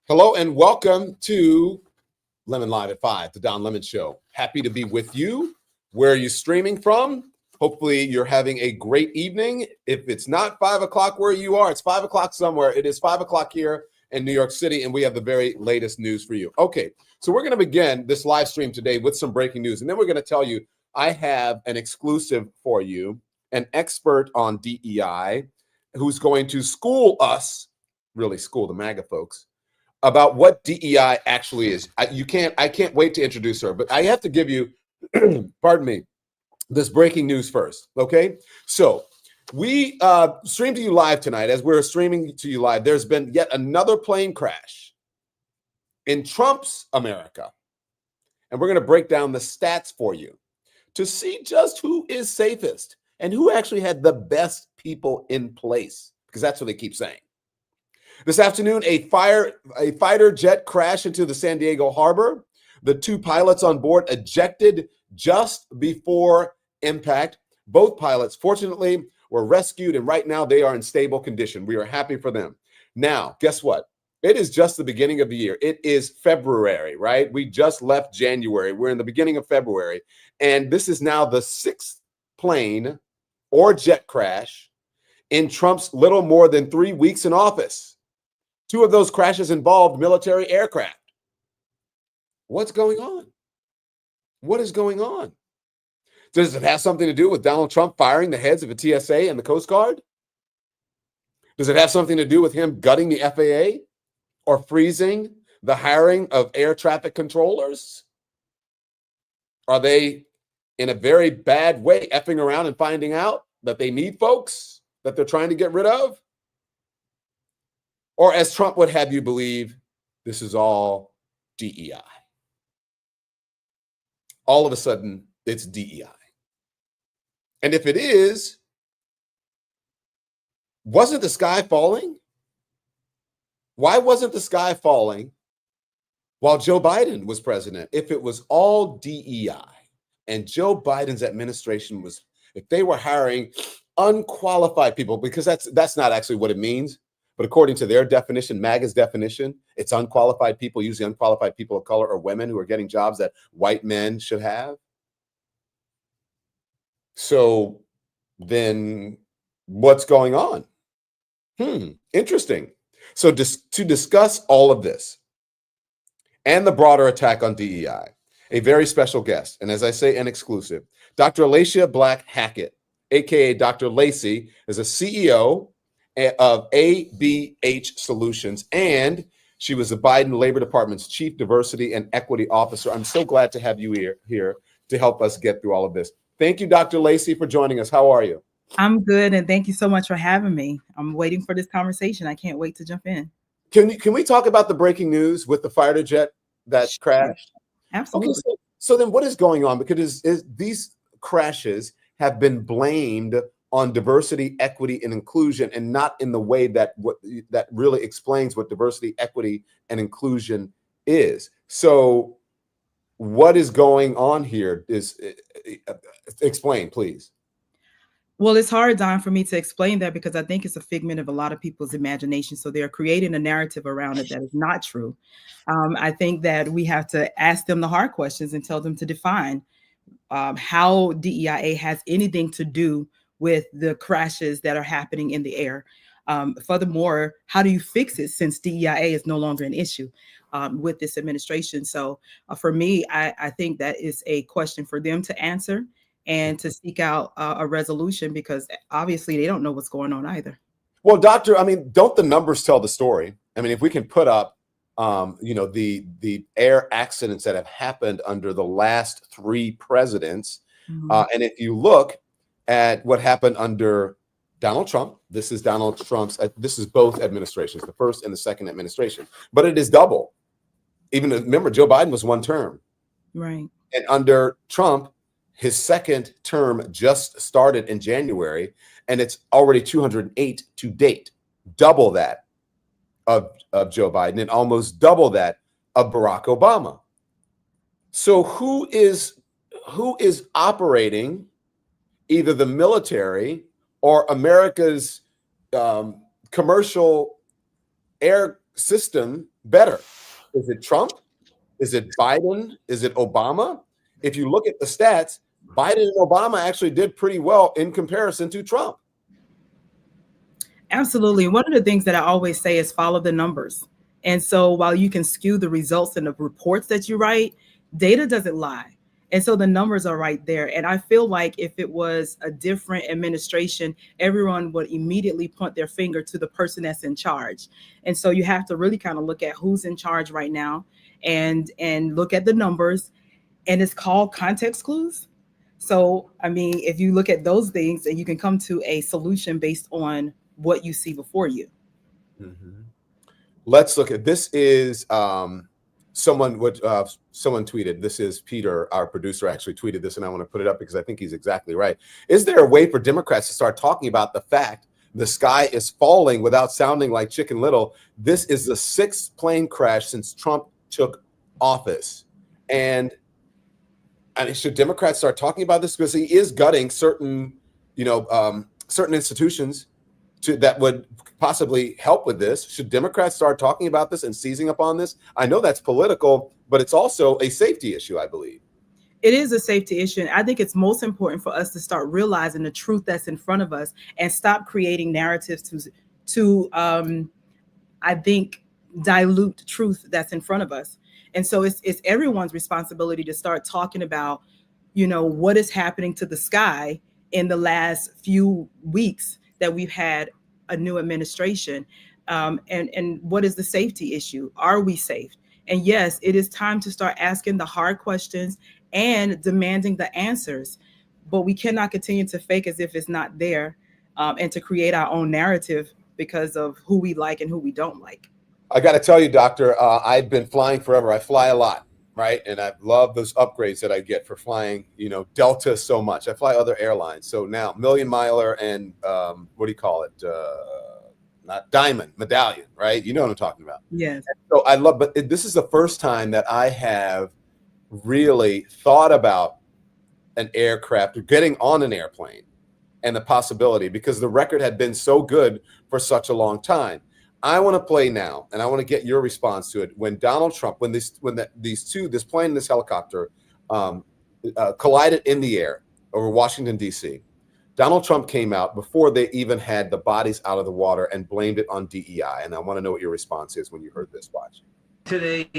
Hello and welcome to Lemon Live at 5, the Don Lemon Show. Happy to be with you. Where are you streaming from? Hopefully you're having a great evening. If it's not 5 o'clock where you are, it's 5 o'clock somewhere. It is 5 o'clock here in New York City, and we have the very latest news for you. Okay, so we're going to begin this live stream today with some breaking news, and then we're going to tell you I have an exclusive for you, an expert on DEI who's going to school us, really school the MAGA folks, about what DEI actually is. I can't wait to introduce her, but I have to give you, pardon me, this breaking news first, okay? So we stream to you live tonight. As we're streaming to you live, there's been yet another plane crash in Trump's America. And we're gonna break down the stats for you to see just who is safest and who actually had the best people in place, because that's what they keep saying. This afternoon, a fighter jet crashed into the San Diego harbor. The two pilots on board ejected just before impact. Both pilots, fortunately, were rescued, and right now they are in stable condition. We are happy for them. Now, guess what? It is just the beginning of the year. It is February, right? We just left January. We're in the beginning of February, and this is now the sixth plane or jet crash in Trump's little more than 3 weeks in office. Two of those crashes involved military aircraft. What's going on? What is going on? Does it have something to do with Donald Trump firing the heads of the TSA and the Coast Guard? Does it have something to do with him gutting the FAA or freezing the hiring of air traffic controllers? Are they in a very bad way effing around and finding out that they need folks that they're trying to get rid of? Or as Trump would have you believe, this is all DEI. All of a sudden, it's DEI. And if it is, wasn't the sky falling? Why wasn't the sky falling while Joe Biden was president? If it was all DEI and Joe Biden's administration was, if they were hiring unqualified people, because that's not actually what it means. But according to their definition, MAGA's definition, it's unqualified people, usually unqualified people of color or women who are getting jobs that white men should have. So then what's going on? Interesting. So to discuss all of this and the broader attack on DEI, a very special guest, and as I say, an exclusive, Dr. Alaysia Black Hackett, aka Dr. Lacey, is a CEO of ABH Solutions, and she was the Biden Labor Department's Chief Diversity and Equity Officer. I'm so glad to have you here to help us get through all of this. Thank you, Dr. Lacey, for joining us. How are you? I'm good, and thank you so much for having me. I'm waiting for this conversation. I can't wait to jump in. Can we talk about the breaking news with the fighter jet that crashed? Absolutely. Okay, so then what is going on? Because these crashes have been blamed on diversity, equity, and inclusion, and not in the way that really explains what diversity, equity, and inclusion is. So what is going on here? Explain, please. Well, it's hard, Don, for me to explain that because I think it's a figment of a lot of people's imagination. So they're creating a narrative around it that is not true. I think that we have to ask them the hard questions and tell them to define how DEIA has anything to do with the crashes that are happening in the air. Furthermore, how do you fix it since DEIA is no longer an issue with this administration? So for me, I think that is a question for them to answer and to seek out a resolution, because obviously they don't know what's going on either. Well, Doctor, I mean, don't the numbers tell the story? I mean, if we can put up, the air accidents that have happened under the last three presidents, and if you look at what happened under Donald Trump, this is Donald Trump's, this is both administrations, the first and the second administration, but it is double. Even remember, Joe Biden was one term. Right. And under Trump, his second term just started in January, and it's already 208 to date, double that of Joe Biden and almost double that of Barack Obama. So who is operating either the military or America's commercial air system better? Is it Trump? Is it Biden? Is it Obama? If you look at the stats, Biden and Obama actually did pretty well in comparison to Trump. Absolutely. One of the things that I always say is follow the numbers. And so while you can skew the results and the reports that you write, data doesn't lie. And so the numbers are right there. And I feel like if it was a different administration, everyone would immediately point their finger to the person that's in charge. And so you have to really kind of look at who's in charge right now and look at the numbers. And it's called context clues. So, I mean, if you look at those things, and you can come to a solution based on what you see before you. Mm-hmm. Let's look at this. Is someone tweeted, this is Peter, our producer, actually tweeted this, and I want to put it up because I think he's exactly right. Is there a way for Democrats to start talking about the fact the sky is falling without sounding like Chicken Little? This is the 6th plane crash since Trump took office. And should Democrats start talking about this? Because he is gutting certain, certain institutions that would possibly help with this. Should Democrats start talking about this and seizing upon this? I know that's political, but it's also a safety issue, I believe. It is a safety issue. And I think it's most important for us to start realizing the truth that's in front of us and stop creating narratives to I think, dilute truth that's in front of us. And so it's everyone's responsibility to start talking about, what is happening to the sky in the last few weeks that we've had a new administration, and what is the safety issue? Are we safe? And yes, it is time to start asking the hard questions and demanding the answers, but we cannot continue to fake as if it's not there, and to create our own narrative because of who we like and who we don't like. I got to tell you, Doctor, I've been flying forever. I fly a lot, right? And I love those upgrades that I get for flying, Delta so much. I fly other airlines. So now Million Miler and what do you call it? Not Diamond, Medallion, right? You know what I'm talking about. Yes. So I love, but this is the first time that I have really thought about an aircraft or getting on an airplane and the possibility, because the record had been so good for such a long time. I want to play now, and I want to get your response to it. When Donald Trump, this plane and this helicopter collided in the air over Washington, D.C., Donald Trump came out before they even had the bodies out of the water and blamed it on DEI. And I want to know what your response is when you heard this. Watch. Today,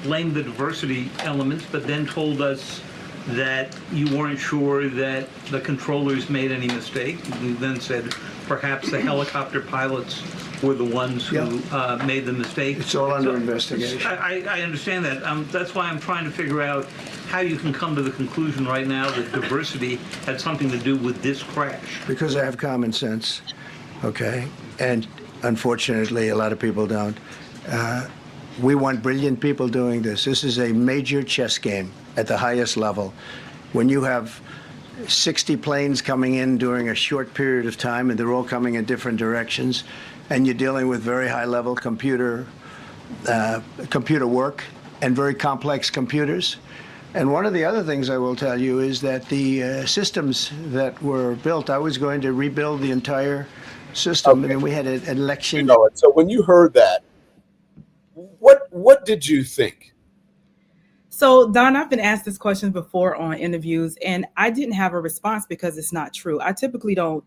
blamed the diversity elements, but then told us that you weren't sure that the controllers made any mistake. You then said perhaps the helicopter pilots were the ones who made the mistake. It's all under investigation. I understand that. That's why I'm trying to figure out how you can come to the conclusion right now that diversity had something to do with this crash. Because I have common sense, okay? And unfortunately, a lot of people don't. We want brilliant people doing this. This is a major chess game at the highest level. When you have 60 planes coming in during a short period of time, and they're all coming in different directions, and you're dealing with very high-level computer work and very complex computers. And one of the other things I will tell you is that the systems that were built, I was going to rebuild the entire system, and we had an election. So when you heard that, what did you think? So, Don, I've been asked this question before on interviews, and I didn't have a response because it's not true. I typically don't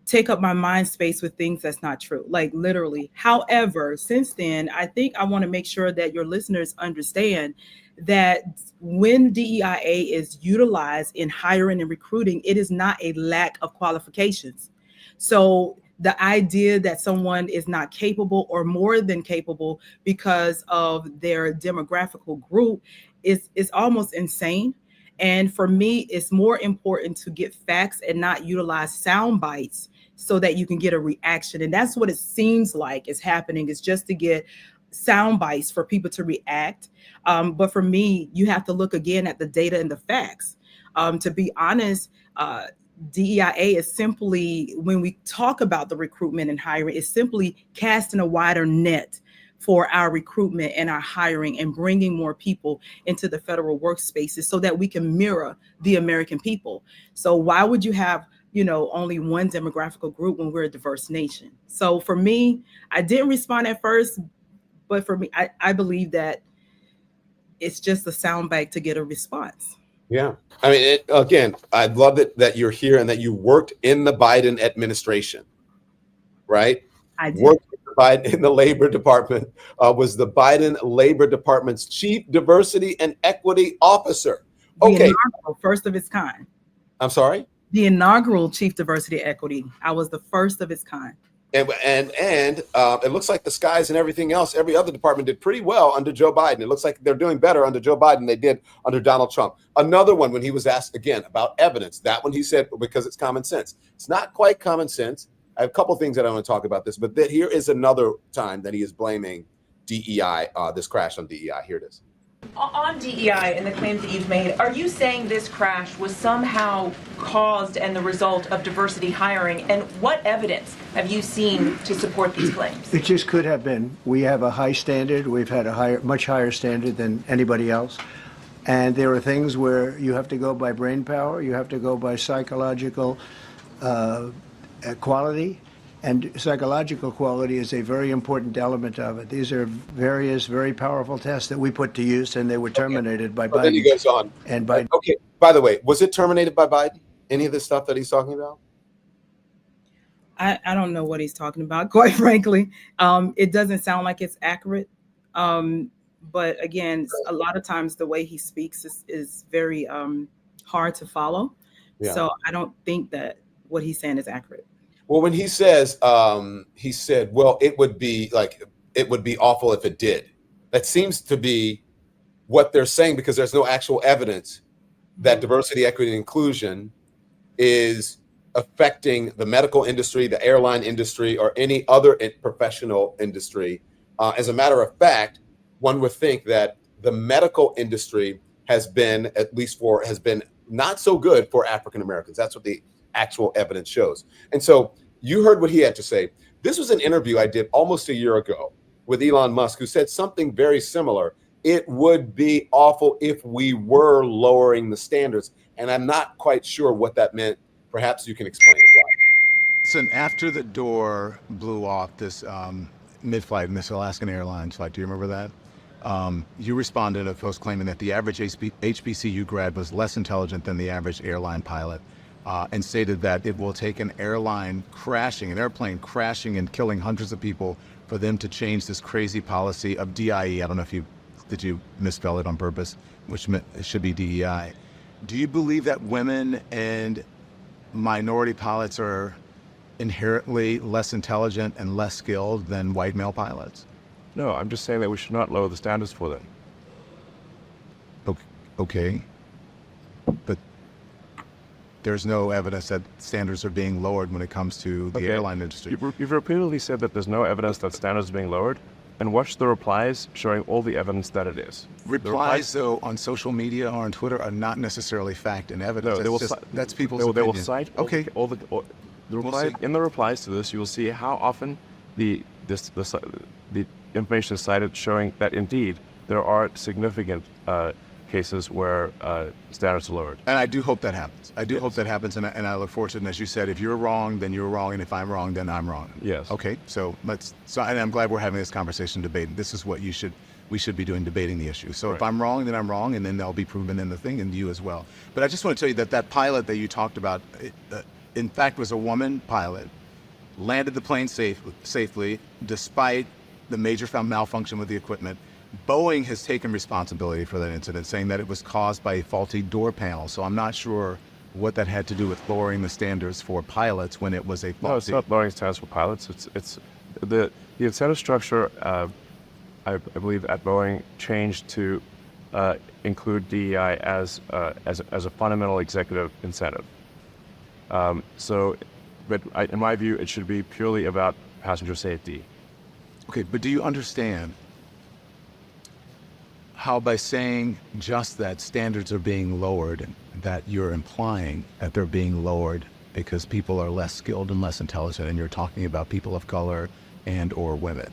take up my mind space with things that's not true, like literally. However, since then, I think I want to make sure that your listeners understand that when DEIA is utilized in hiring and recruiting, it is not a lack of qualifications. So the idea that someone is not capable or more than capable because of their demographical group is almost insane. And for me, it's more important to get facts and not utilize sound bites so that you can get a reaction. And that's what it seems like is happening, is just to get sound bites for people to react. But for me, you have to look again at the data and the facts. To be honest, DEIA is simply, when we talk about the recruitment and hiring, is simply casting a wider net for our recruitment and our hiring and bringing more people into the federal workspaces so that we can mirror the American people. So why would you have, only one demographical group when we're a diverse nation? So for me, I didn't respond at first But for me, I believe that it's just a soundbite to get a response. Yeah. I mean, again, I love it that you're here and that you worked in the Biden administration, right? I did. Worked in the Labor Department, was the Biden Labor Department's Chief Diversity and Equity Officer. The Okay. inaugural, first of its kind. I'm sorry? The inaugural Chief Diversity Equity. I was the first of its kind. And it looks like the skies and everything else, every other department did pretty well under Joe Biden. It looks like they're doing better under Joe Biden than they did under Donald Trump. Another one, when he was asked again about evidence, that one he said, because it's common sense. It's not quite common sense. I have a couple things that I want to talk about this, but here is another time that he is blaming DEI, this crash on DEI. Here it is. On DEI and the claims that you've made, are you saying this crash was somehow caused and the result of diversity hiring? And what evidence have you seen to support these claims? It just could have been. We have a high standard. We've had a much higher standard than anybody else. And there are things where you have to go by brain power. You have to go by psychological quality. And psychological quality is a very important element of it. These are various very powerful tests that we put to use, and they were terminated by Biden. Then he goes on. And Biden. Okay, by the way, was it terminated by Biden? Any of the stuff that he's talking about? I don't know what he's talking about, quite frankly. It doesn't sound like it's accurate. But again, a lot of times the way he speaks is very hard to follow. Yeah. So I don't think that what he's saying is accurate. Well, when he says, he said, well, it would be awful if it did. That seems to be what they're saying, because there's no actual evidence that diversity, equity, and inclusion is affecting the medical industry, the airline industry, or any other professional industry. As a matter of fact, one would think that the medical industry has been not so good for African Americans. That's what the actual evidence shows. And so you heard what he had to say. This was an interview I did almost a year ago with Elon Musk, who said something very similar. It would be awful if we were lowering the standards. And I'm not quite sure what that meant. Perhaps you can explain it why. Listen, after the door blew off this mid-flight in this Alaskan Airlines flight, do you remember that? You responded to a post claiming that the average HBCU grad was less intelligent than the average airline pilot. And stated that it will take an airplane crashing and killing hundreds of people for them to change this crazy policy of DIE. I don't know if did you misspell it on purpose, which it should be DEI. Do you believe that women and minority pilots are inherently less intelligent and less skilled than white male pilots? No, I'm just saying that we should not lower the standards for them. Okay. But there's no evidence that standards are being lowered when it comes to the airline industry. You've repeatedly said that there's no evidence that standards are being lowered, and watch the replies showing all the evidence that it is. Replies, though, on social media or on Twitter are not necessarily fact and evidence. No, that's people's opinion. They will cite in the replies to this. You will see how often the information is cited, showing that indeed there are significant cases where standards are lowered. And I do hope that happens. I do hope that happens, and I look forward to it. And as you said, if you're wrong, then you're wrong, and if I'm wrong, then I'm wrong. Yes. Okay. And I'm glad we're having this conversation, debating. This is what we should be doing, debating the issue. So If I'm wrong, then I'm wrong, and then they'll be proven in the thing, and you as well. But I just want to tell you that pilot that you talked about, in fact, was a woman pilot, landed the plane safely despite the major malfunction with the equipment. Boeing has taken responsibility for that incident, saying that it was caused by a faulty door panel. So I'm not sure what that had to do with lowering the standards for pilots when it was a faulty. No, it's not lowering standards for pilots. It's the incentive structure. I believe at Boeing changed to include DEI as a fundamental executive incentive. But in my view, it should be purely about passenger safety. Okay, but do you understand how by saying just that standards are being lowered, that you're implying that they're being lowered because people are less skilled and less intelligent, and you're talking about people of color and or women?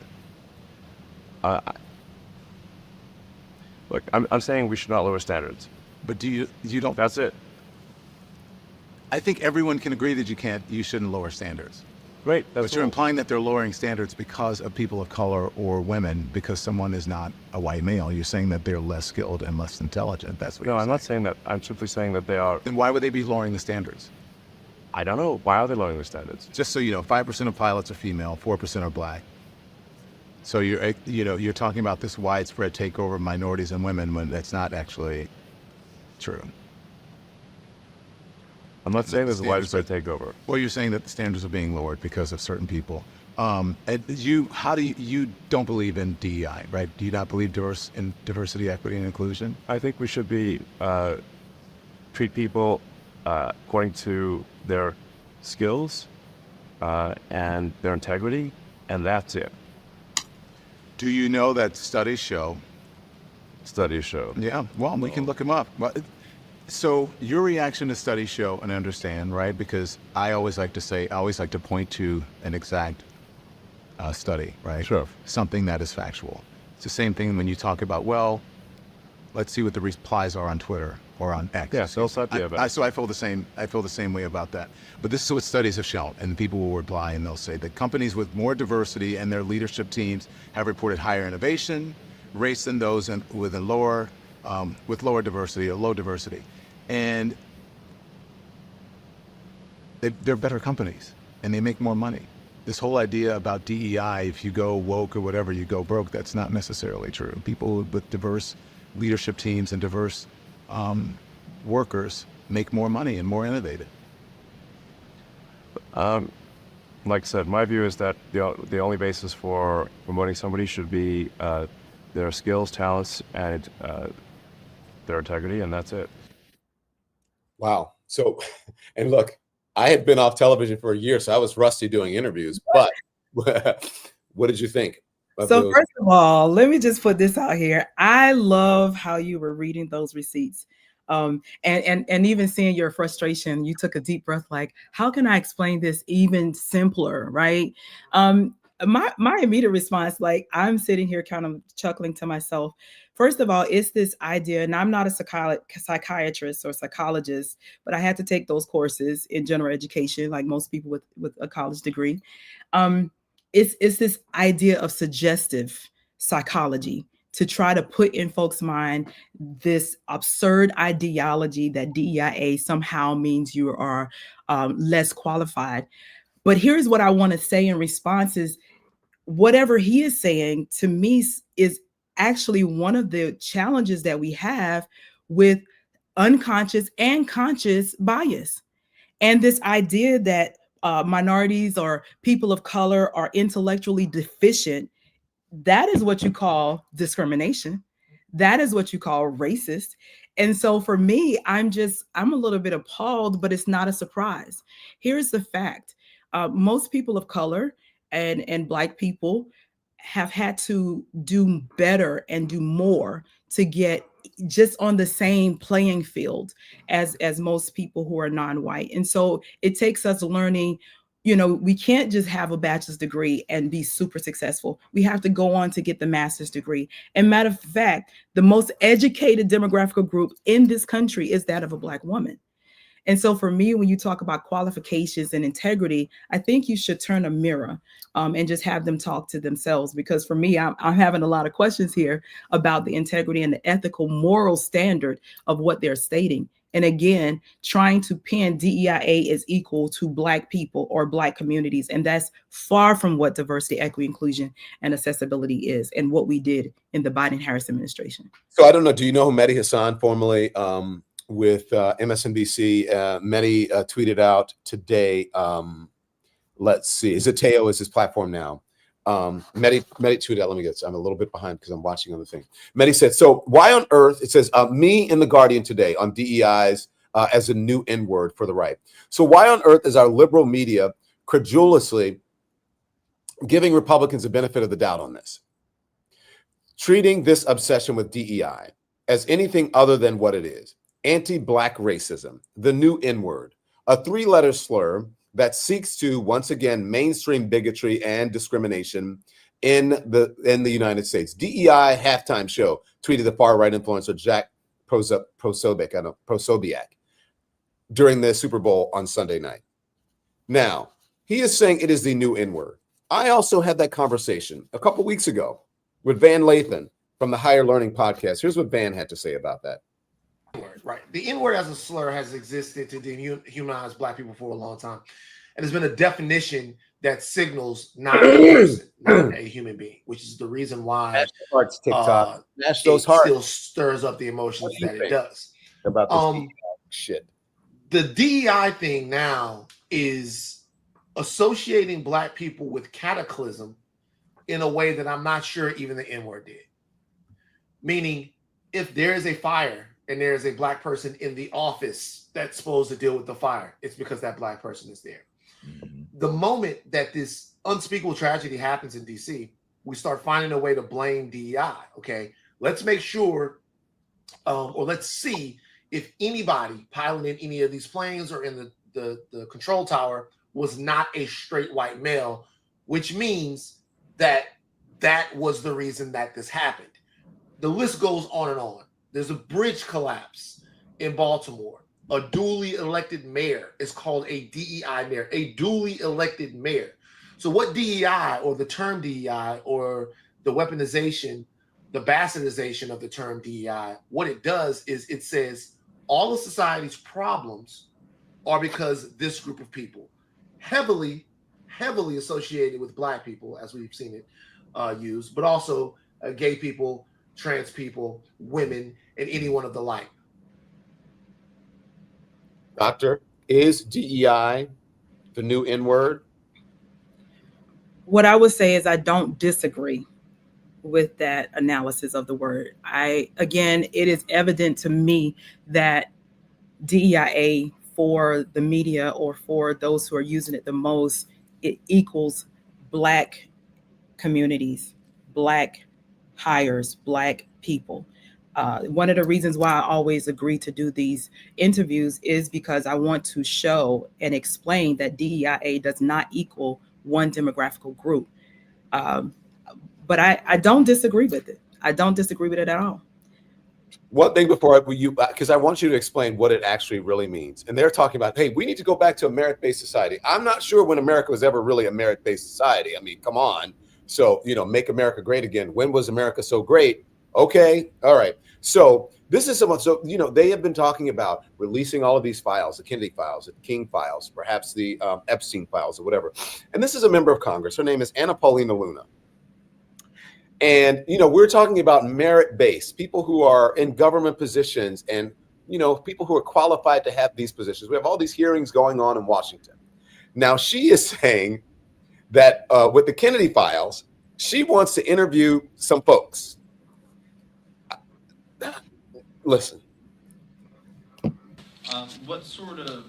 Look, I'm saying we should not lower standards. But you don't? That's it. I think everyone can agree that you shouldn't lower standards. Great. That's But you're all. implying that they're lowering standards because of people of color or women, because someone is not a white male. You're saying that they're less skilled and less intelligent. That's what No, you're I'm not saying. saying that. I'm simply saying that they are. Then why would they be lowering the standards? I don't know. Why are they lowering the standards? Just so you know, 5% of pilots are female, 4% are black. So you're talking about this widespread takeover of minorities and women when that's not actually true. I'm not saying there's a Standards widespread takeover. Well, you're saying that the standards are being lowered because of certain people. And you don't believe in DEI, right? Do you not believe in diversity, equity, and inclusion? I think we should be treat people according to their skills and their integrity, and that's it. Do you know that studies show? Studies show. Yeah, well, we can look them up. So your reaction to studies show, and I understand, right? Because I always like to point to an exact study, right? Sure. Something that is factual. It's the same thing when you talk about, well, let's see what the replies are on Twitter or on X. Yeah, so So I feel the same way about that. But this is what studies have shown, and people will reply and they'll say that companies with more diversity and their leadership teams have reported higher innovation rates than those with lower diversity or low diversity, and they're better companies and they make more money. This whole idea about DEI, if you go woke or whatever, you go broke, that's not necessarily true. People with diverse leadership teams and diverse workers make more money and more innovative. Like I said, my view is that the only basis for promoting somebody should be their skills, talents, and their integrity, and that's it. Wow. So, and look, I had been off television for a year, so I was rusty doing interviews. But what did you think? So first of all, let me just put this out here. I love how you were reading those receipts. And even seeing your frustration, you took a deep breath, like, how can I explain this even simpler, right? My immediate response, like, I'm sitting here kind of chuckling to myself. First of all, it's this idea, and I'm not a psychiatrist or psychologist, but I had to take those courses in general education, like most people with a college degree. It's this idea of suggestive psychology, to try to put in folks' mind this absurd ideology that DEIA somehow means you are less qualified. But here's what I want to say in response is, whatever he is saying to me is actually one of the challenges that we have with unconscious and conscious bias. And this idea that minorities or people of color are intellectually deficient, that is what you call discrimination. That is what you call racist. And so for me, I'm a little bit appalled, but it's not a surprise. Here's the fact. Most people of color and Black people have had to do better and do more to get just on the same playing field as most people who are non-white. And so it takes us learning, we can't just have a bachelor's degree and be super successful. We have to go on to get the master's degree. And matter of fact, the most educated demographic group in this country is that of a Black woman. And so for me, when you talk about qualifications and integrity, I think you should turn a mirror and just have them talk to themselves. Because for me, I'm having a lot of questions here about the integrity and the ethical, moral standard of what they're stating. And again, trying to pin DEIA is equal to Black people or Black communities. And that's far from what diversity, equity, inclusion, and accessibility is, and what we did in the Biden-Harris administration. So I don't know, do you know who Mehdi Hassan, formerly with MSNBC, Mehdi tweeted out today, let's see, Zateo is his platform now. Mehdi tweeted out, let me get, I'm a little bit behind because I'm watching other things. Mehdi said, so why on earth, it says, me in The Guardian today on DEIs as a new N-word for the right. So why on earth is our liberal media credulously giving Republicans the benefit of the doubt on this? Treating this obsession with DEI as anything other than what it is. Anti-Black racism, the new N-word, a three-letter slur that seeks to, once again, mainstream bigotry and discrimination in the United States. DEI halftime show, tweeted the far-right influencer Jack Posobiec during the Super Bowl on Sunday night. Now, He is saying it is the new N-word. I also had that conversation a couple weeks ago with Van Lathan from the Higher Learning podcast. Here's what Van had to say about that. Right. The N-word as a slur has existed to dehumanize Black people for a long time. And there's been a definition that signals not a person, not a human being, which is the reason why TikTok. it still stirs up the emotions that it does. About this shit. The DEI thing now is associating Black people with cataclysm in a way that I'm not sure even the N-word did. Meaning, if there is a fire and there is a Black person in the office that's supposed to deal with the fire, it's because that Black person is there. The moment that this unspeakable tragedy happens in DC, we start finding a way to blame DEI. Okay, let's make sure, or let's see if anybody piloting any of these planes or in the control tower was not a straight white male, which means that was the reason that this happened. The list goes on and on. There's a bridge collapse in Baltimore. A duly elected mayor is called a DEI mayor, a duly elected mayor. So what DEI, or the term DEI, or the weaponization, the bastardization of the term DEI, what it does is it says all of society's problems are because this group of people, heavily associated with Black people, as we've seen it used, but also gay people, trans people, women, and anyone of the like. Doctor, is DEI the new N-word? What I would say is I don't disagree with that analysis of the word. Again, it is evident to me that DEIA, for the media or for those who are using it the most, it equals Black communities, Black hires, Black people. One of the reasons why I always agree to do these interviews is because I want to show and explain that DEIA does not equal one demographical group. But I don't disagree with it. I don't disagree with it at all. One thing before because I want you to explain what it actually really means. And they're talking about, hey, we need to go back to a merit-based society. I'm not sure when America was ever really a merit-based society. I mean, come on. So, make America great again. When was America so great? Okay. All right. So this is someone. So, they have been talking about releasing all of these files, the Kennedy files, the King files, perhaps the Epstein files or whatever. And this is a member of Congress. Her name is Anna Paulina Luna. And, we're talking about merit-based, people who are in government positions and, people who are qualified to have these positions. We have all these hearings going on in Washington. Now, she is saying that with the Kennedy files, she wants to interview some folks. Listen. What sort of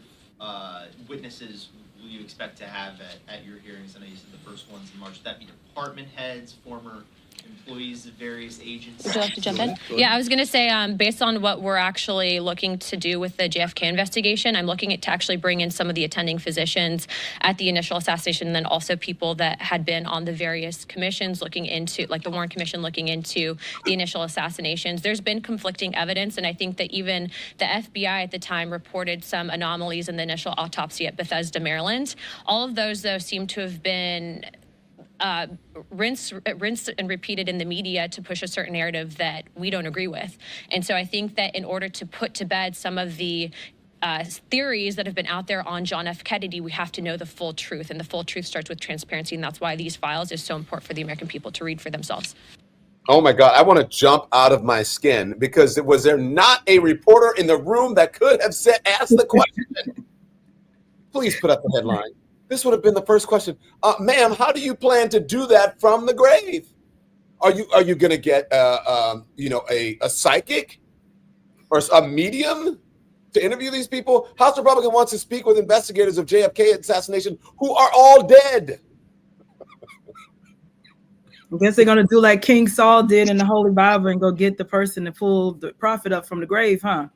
witnesses will you expect to have at your hearings? I know you said the first one's in March. Would that be department heads, former employees of various agencies? Would you like to jump in? Yeah, I was going to say, based on what we're actually looking to do with the JFK investigation, I'm looking to actually bring in some of the attending physicians at the initial assassination, and then also people that had been on the various commissions looking into, like the Warren Commission looking into the initial assassinations. There's been conflicting evidence, and I think that even the FBI at the time reported some anomalies in the initial autopsy at Bethesda, Maryland. All of those, though, seem to have been rinsed and repeated in the media to push a certain narrative that we don't agree with. And so I think that in order to put to bed some of the theories that have been out there on John F. Kennedy, we have to know the full truth, and the full truth starts with transparency, and that's why these files is so important for the American people to read for themselves. Oh my God, I want to jump out of my skin, because was there not a reporter in the room that could have asked the question? Please put up the headline. This would have been the first question. Ma'am, how do you plan to do that from the grave? Are you going to get a psychic or a medium to interview these people? House Republican wants to speak with investigators of JFK assassination who are all dead. I guess they're going to do like King Saul did in the Holy Bible and go get the person to pull the prophet up from the grave, huh?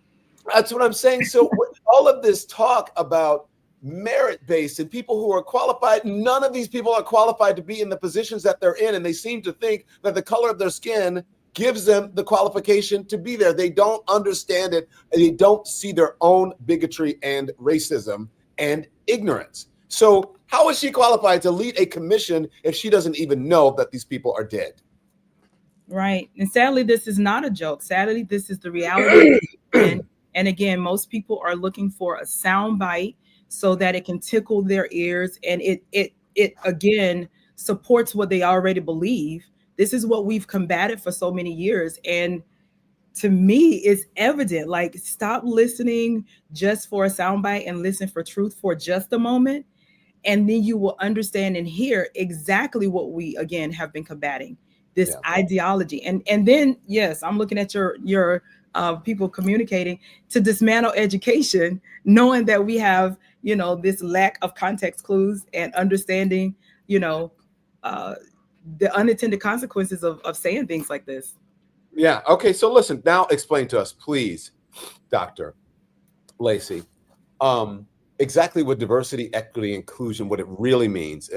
That's what I'm saying. So all of this talk about merit-based and people who are qualified, none of these people are qualified to be in the positions that they're in, and they seem to think that the color of their skin gives them the qualification to be there. They don't understand it, and they don't see their own bigotry and racism and ignorance. So How is she qualified to lead a commission if she doesn't even know that these people are dead? Right. And sadly, this is not a joke. Sadly, this is the reality. And again, most people are looking for a sound bite so that it can tickle their ears, and it again supports what they already believe. This is what we've combated for so many years. And to me, it's evident. Like, stop listening just for a soundbite and listen for truth for just a moment. And then you will understand and hear exactly what we, again, have been combating, this ideology. And then, yes, I'm looking at your people communicating to dismantle education, knowing that we have, this lack of context clues and understanding, the unintended consequences of saying things like this. Yeah. Okay. So listen, now explain to us, please, Dr. Lacey, exactly what diversity, equity, inclusion, what it really means.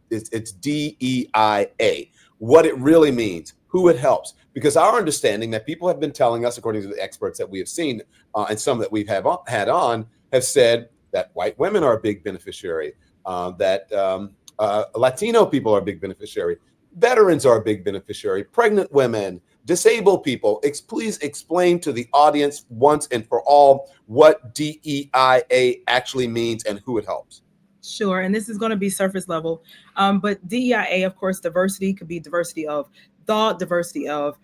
It's DEIA, what it really means, who it helps. Because our understanding that people have been telling us, according to the experts that we have seen, and some that we've had on, have said that white women are a big beneficiary, that Latino people are a big beneficiary, veterans are a big beneficiary, pregnant women, disabled people. Please explain to the audience once and for all what DEIA actually means and who it helps. Sure. And this is going to be surface level. But DEIA, of course, diversity could be diversity of thought, diversity of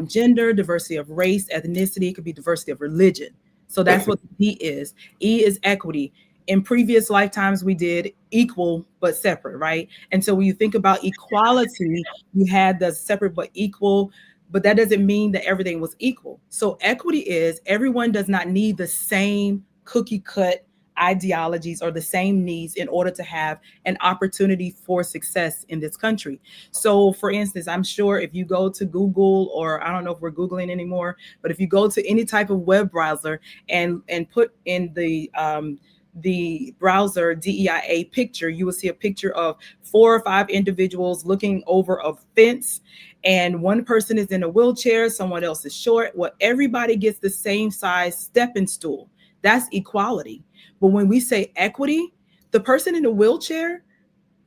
gender, diversity of race, ethnicity, could be diversity of religion. So that's what D is. E is equity. In previous lifetimes, we did equal but separate, right? And so when you think about equality, you had the separate but equal, but that doesn't mean that everything was equal. So equity is everyone does not need the same cookie cut ideologies or the same needs in order to have an opportunity for success in this country. So for instance, I'm sure if you go to Google, or I don't know if we're Googling anymore, but if you go to any type of web browser and put in the browser DEIA picture, you will see a picture of 4 or 5 individuals looking over a fence, and one person is in a wheelchair, someone else is short. Well, everybody gets the same size stepping stool. That's equality. But when we say equity, the person in the wheelchair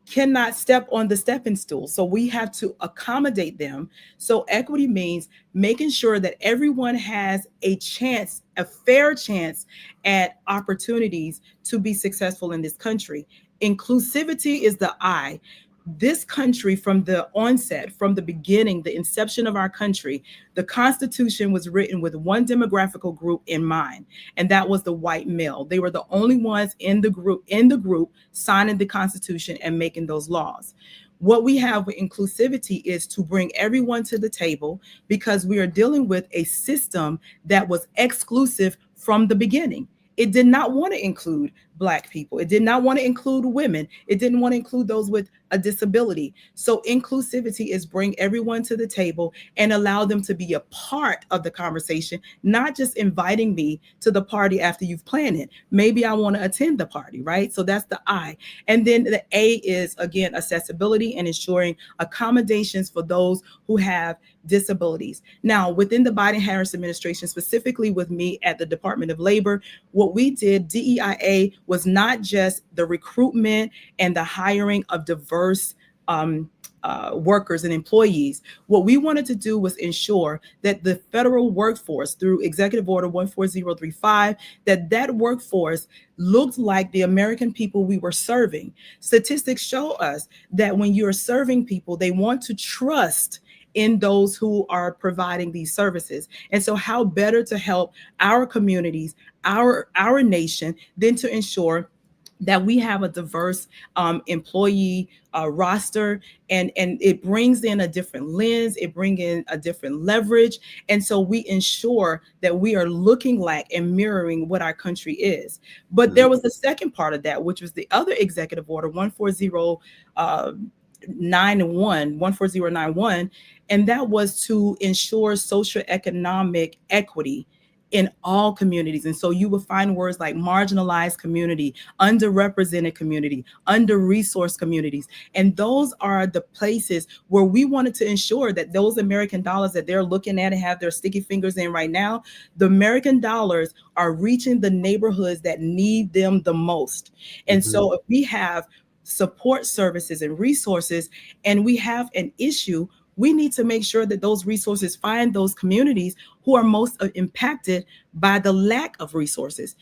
cannot step on the stepping stool. So we have to accommodate them. So equity means making sure that everyone has a chance, a fair chance at opportunities to be successful in this country. Inclusivity is the I. This country, from the onset, from the beginning, the inception of our country, the Constitution was written with one demographical group in mind, and that was the white male. They were the only ones in the group signing the Constitution and making those laws. What we have with inclusivity is to bring everyone to the table, because we are dealing with a system that was exclusive from the beginning. It did not want to include Black people. It did not want to include women. It didn't want to include those with a disability. So inclusivity is bring everyone to the table and allow them to be a part of the conversation, not just inviting me to the party after you've planned it. Maybe I want to attend the party, right? So that's the I. And then the A is, again, accessibility and ensuring accommodations for those who have disabilities. Now, within the Biden-Harris administration, specifically with me at the Department of Labor, what we did, DEIA, was not just the recruitment and the hiring of diverse workers and employees. What we wanted to do was ensure that the federal workforce, through Executive Order 14035, that workforce looked like the American people we were serving. Statistics show us that when you're serving people, they want to trust in those who are providing these services. And so how better to help our communities, our nation, than to ensure that we have a diverse employee roster, and it brings in a different lens, it brings in a different leverage. And so we ensure that we are looking like and mirroring what our country is. But there was a second part of that, which was the other executive order, 14091, and that was to ensure socioeconomic equity in all communities. And so you will find words like marginalized community, underrepresented community, under-resourced communities. And those are the places where we wanted to ensure that those American dollars that they're looking at and have their sticky fingers in right now, the American dollars are reaching the neighborhoods that need them the most. And so if we have support services and resources, and we have an issue, we need to make sure that those resources find those communities who are most impacted by the lack of resources.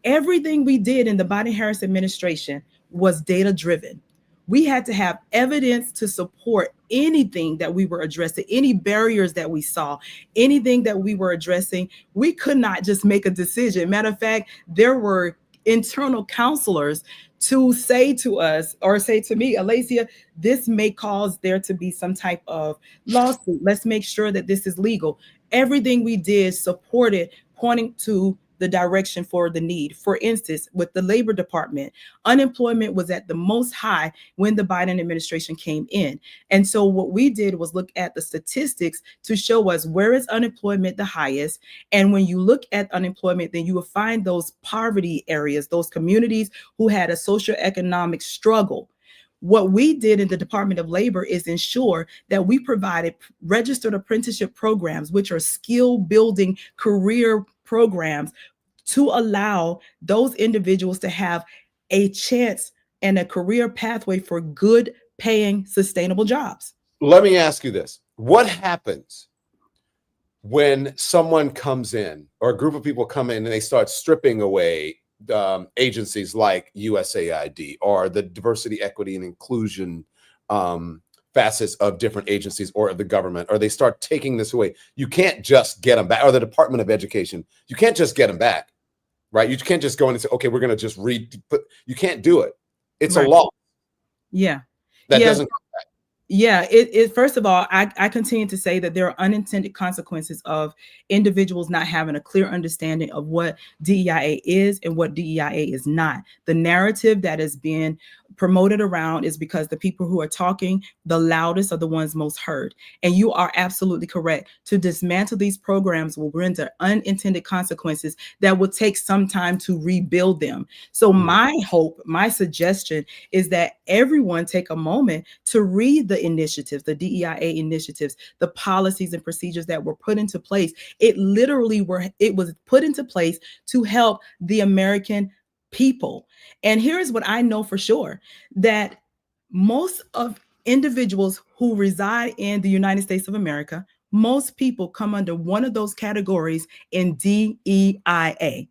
Everything we did in the Biden-Harris administration was data-driven. We had to have evidence to support anything that we were addressing, any barriers that we saw, anything that we were addressing. We could not just make a decision. Matter of fact, there were internal counselors to say to us or say to me, Alaysia, this may cause there to be some type of lawsuit. Let's make sure that this is legal. Everything we did supported, pointing to the direction for the need. For instance, with the Labor Department, unemployment was at the most high when the Biden administration came in. And so what we did was look at the statistics to show us where is unemployment the highest. And when you look at unemployment, then you will find those poverty areas, those communities who had a socioeconomic struggle. What we did in the Department of Labor is ensure that we provided registered apprenticeship programs, which are skill building career programs, to allow those individuals to have a chance and a career pathway for good paying, sustainable jobs. Let me ask you this. What happens when someone comes in or a group of people come in and they start stripping away agencies like USAID or the diversity, equity, and inclusion facets of different agencies or the government, or they start taking this away? You can't just get them back, or the Department of Education. You can't just get them back, right? You can't just go in and say, okay, we're going to just you can't do it. It's Right. a law. Yeah. That Yeah. doesn't. Yeah, it first of all, I continue to say that there are unintended consequences of individuals not having a clear understanding of what DEIA is and what DEIA is not. The narrative that is being promoted around is because the people who are talking the loudest are the ones most heard. And you are absolutely correct. To dismantle these programs will render unintended consequences that will take some time to rebuild them. So my hope, my suggestion is that everyone take a moment to read the initiatives, the DEIA initiatives, the policies and procedures that were put into place. It was put into place to help the American people. And here's what I know for sure, that most of individuals who reside in the United States of America, most people come under one of those categories in DEIA.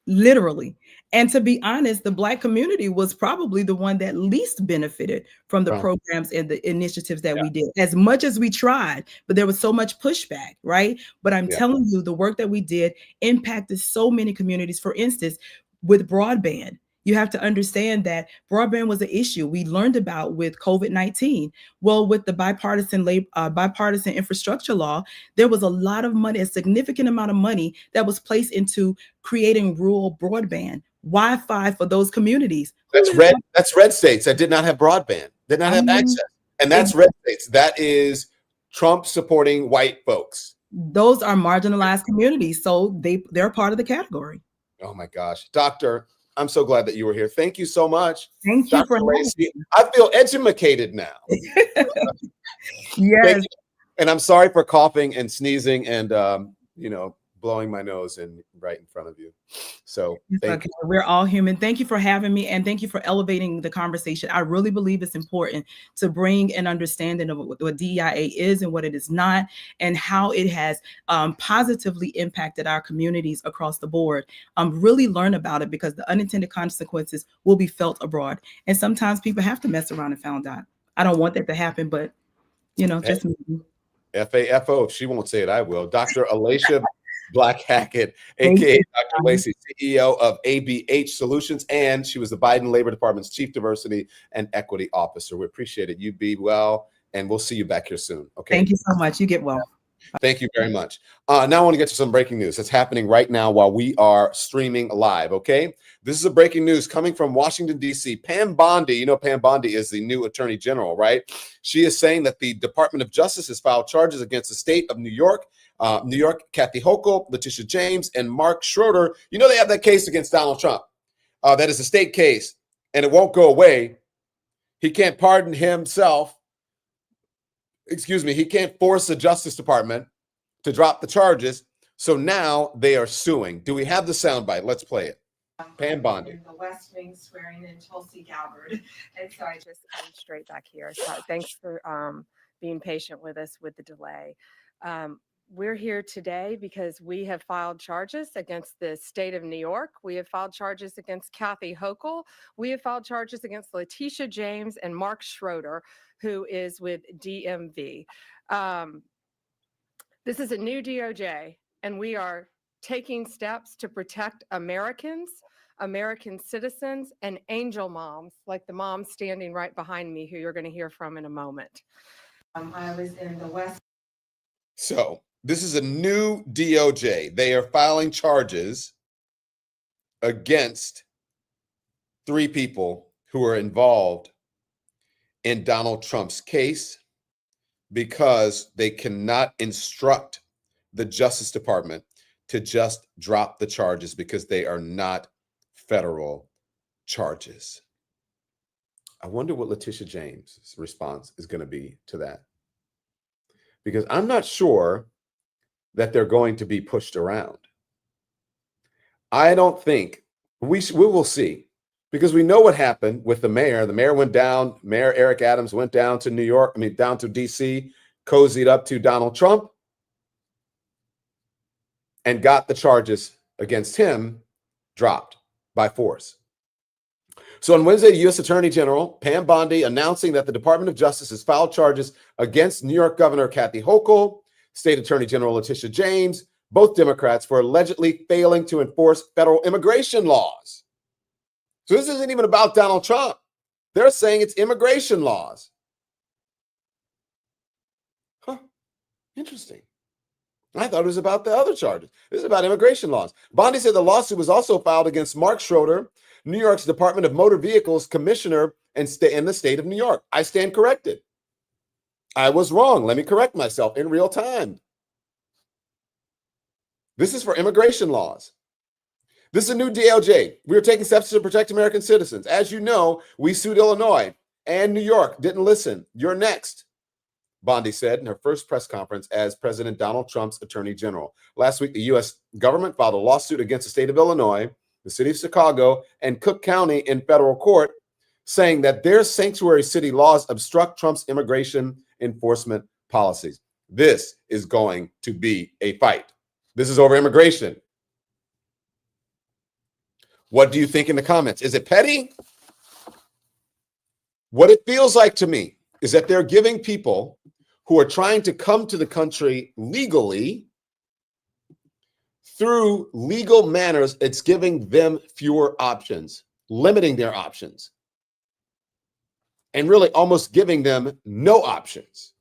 Literally. And to be honest, the Black community was probably the one that least benefited from the programs and the initiatives that we did, as much as we tried, but there was so much pushback, right? But I'm telling you, the work that we did impacted so many communities. For instance, with broadband, you have to understand that broadband was an issue we learned about with COVID-19. Well, with the bipartisan infrastructure law, there was a lot of money, a significant amount of money that was placed into creating rural broadband, Wi-Fi for those communities. That's red states that did not have broadband, did not have access. And that's red states. That is Trump supporting white folks. Those are marginalized communities. So they're part of the category. Oh my gosh. Doctor, I'm so glad that you were here. Thank you so much. Thank you Dr. for having Lacey. I feel educated now. Yes. And I'm sorry for coughing and sneezing and blowing my nose in right in front of you. So thank you. We're all human. Thank you for having me, and thank you for elevating the conversation. I really believe it's important to bring an understanding of what DEIA is and what it is not, and how it has positively impacted our communities across the board. Really learn about it, because the unintended consequences will be felt abroad. And sometimes people have to mess around and find out. I don't want that to happen, but just maybe. FAFO. If she won't say it, I will. Dr. Alaysia Black Hackett, aka Dr. Lacey, CEO of ABH Solutions, and she was the Biden Labor Department's Chief Diversity and Equity Officer. We appreciate it. You be well, and we'll see you back here soon. Okay. Thank you so much. You get well. Thank you very much. Now I want to get to some breaking news that's happening right now while we are streaming live. Okay. This is a breaking news coming from Washington, D.C. Pam Bondi, Pam Bondi is the new Attorney General, right? She is saying that the Department of Justice has filed charges against the state of New York, Kathy Hochul, Letitia James, and Mark Schroeder. They have that case against Donald Trump. That is a state case, and it won't go away. He can't pardon himself. He can't force the Justice Department to drop the charges. So now they are suing. Do we have the soundbite? Let's play it. Pam Bondi. In the West Wing swearing in Tulsi Gabbard. And so I just come straight back here. So thanks for being patient with us with the delay. We're here today because we have filed charges against the state of New York. We have filed charges against Kathy Hochul. We have filed charges against Letitia James and Mark Schroeder, who is with DMV. This is a new DOJ, and we are taking steps to protect Americans, American citizens, and angel moms, like the mom standing right behind me, who you're going to hear from in a moment. I was in the West. So this is a new DOJ. They are filing charges against 3 people who are involved in Donald Trump's case because they cannot instruct the Justice Department to just drop the charges because they are not federal charges. I wonder what Letitia James' response is going to be to that. Because I'm not sure that they're going to be pushed around. I don't think, we will see. Because we know what happened with the mayor. The mayor went down, Mayor Eric Adams went down to New York, down to DC, cozied up to Donald Trump, and got the charges against him dropped by force. So on Wednesday, U.S. Attorney General Pam Bondi announcing that the Department of Justice has filed charges against New York Governor Kathy Hochul, State Attorney General Letitia James, both Democrats, for allegedly failing to enforce federal immigration laws. So this isn't even about Donald Trump. They're saying it's immigration laws. Huh, interesting. I thought it was about the other charges. This is about immigration laws. Bondi said the lawsuit was also filed against Mark Schroeder, New York's Department of Motor Vehicles Commissioner in the state of New York. I stand corrected. I was wrong. Let me correct myself in real time. This is for immigration laws. This is a new DOJ. We are taking steps to protect American citizens. As you know, we sued Illinois and New York. Didn't listen. You're next, Bondi said in her first press conference as President Donald Trump's Attorney General. Last week, the U.S. government filed a lawsuit against the state of Illinois, the city of Chicago, and Cook County in federal court, saying that their sanctuary city laws obstruct Trump's immigration enforcement policies. This is going to be a fight. This is over immigration. What do you think in the comments? Is it petty? What it feels like to me is that they're giving people who are trying to come to the country legally through legal manners, it's giving them fewer options, limiting their options, and really almost giving them no options.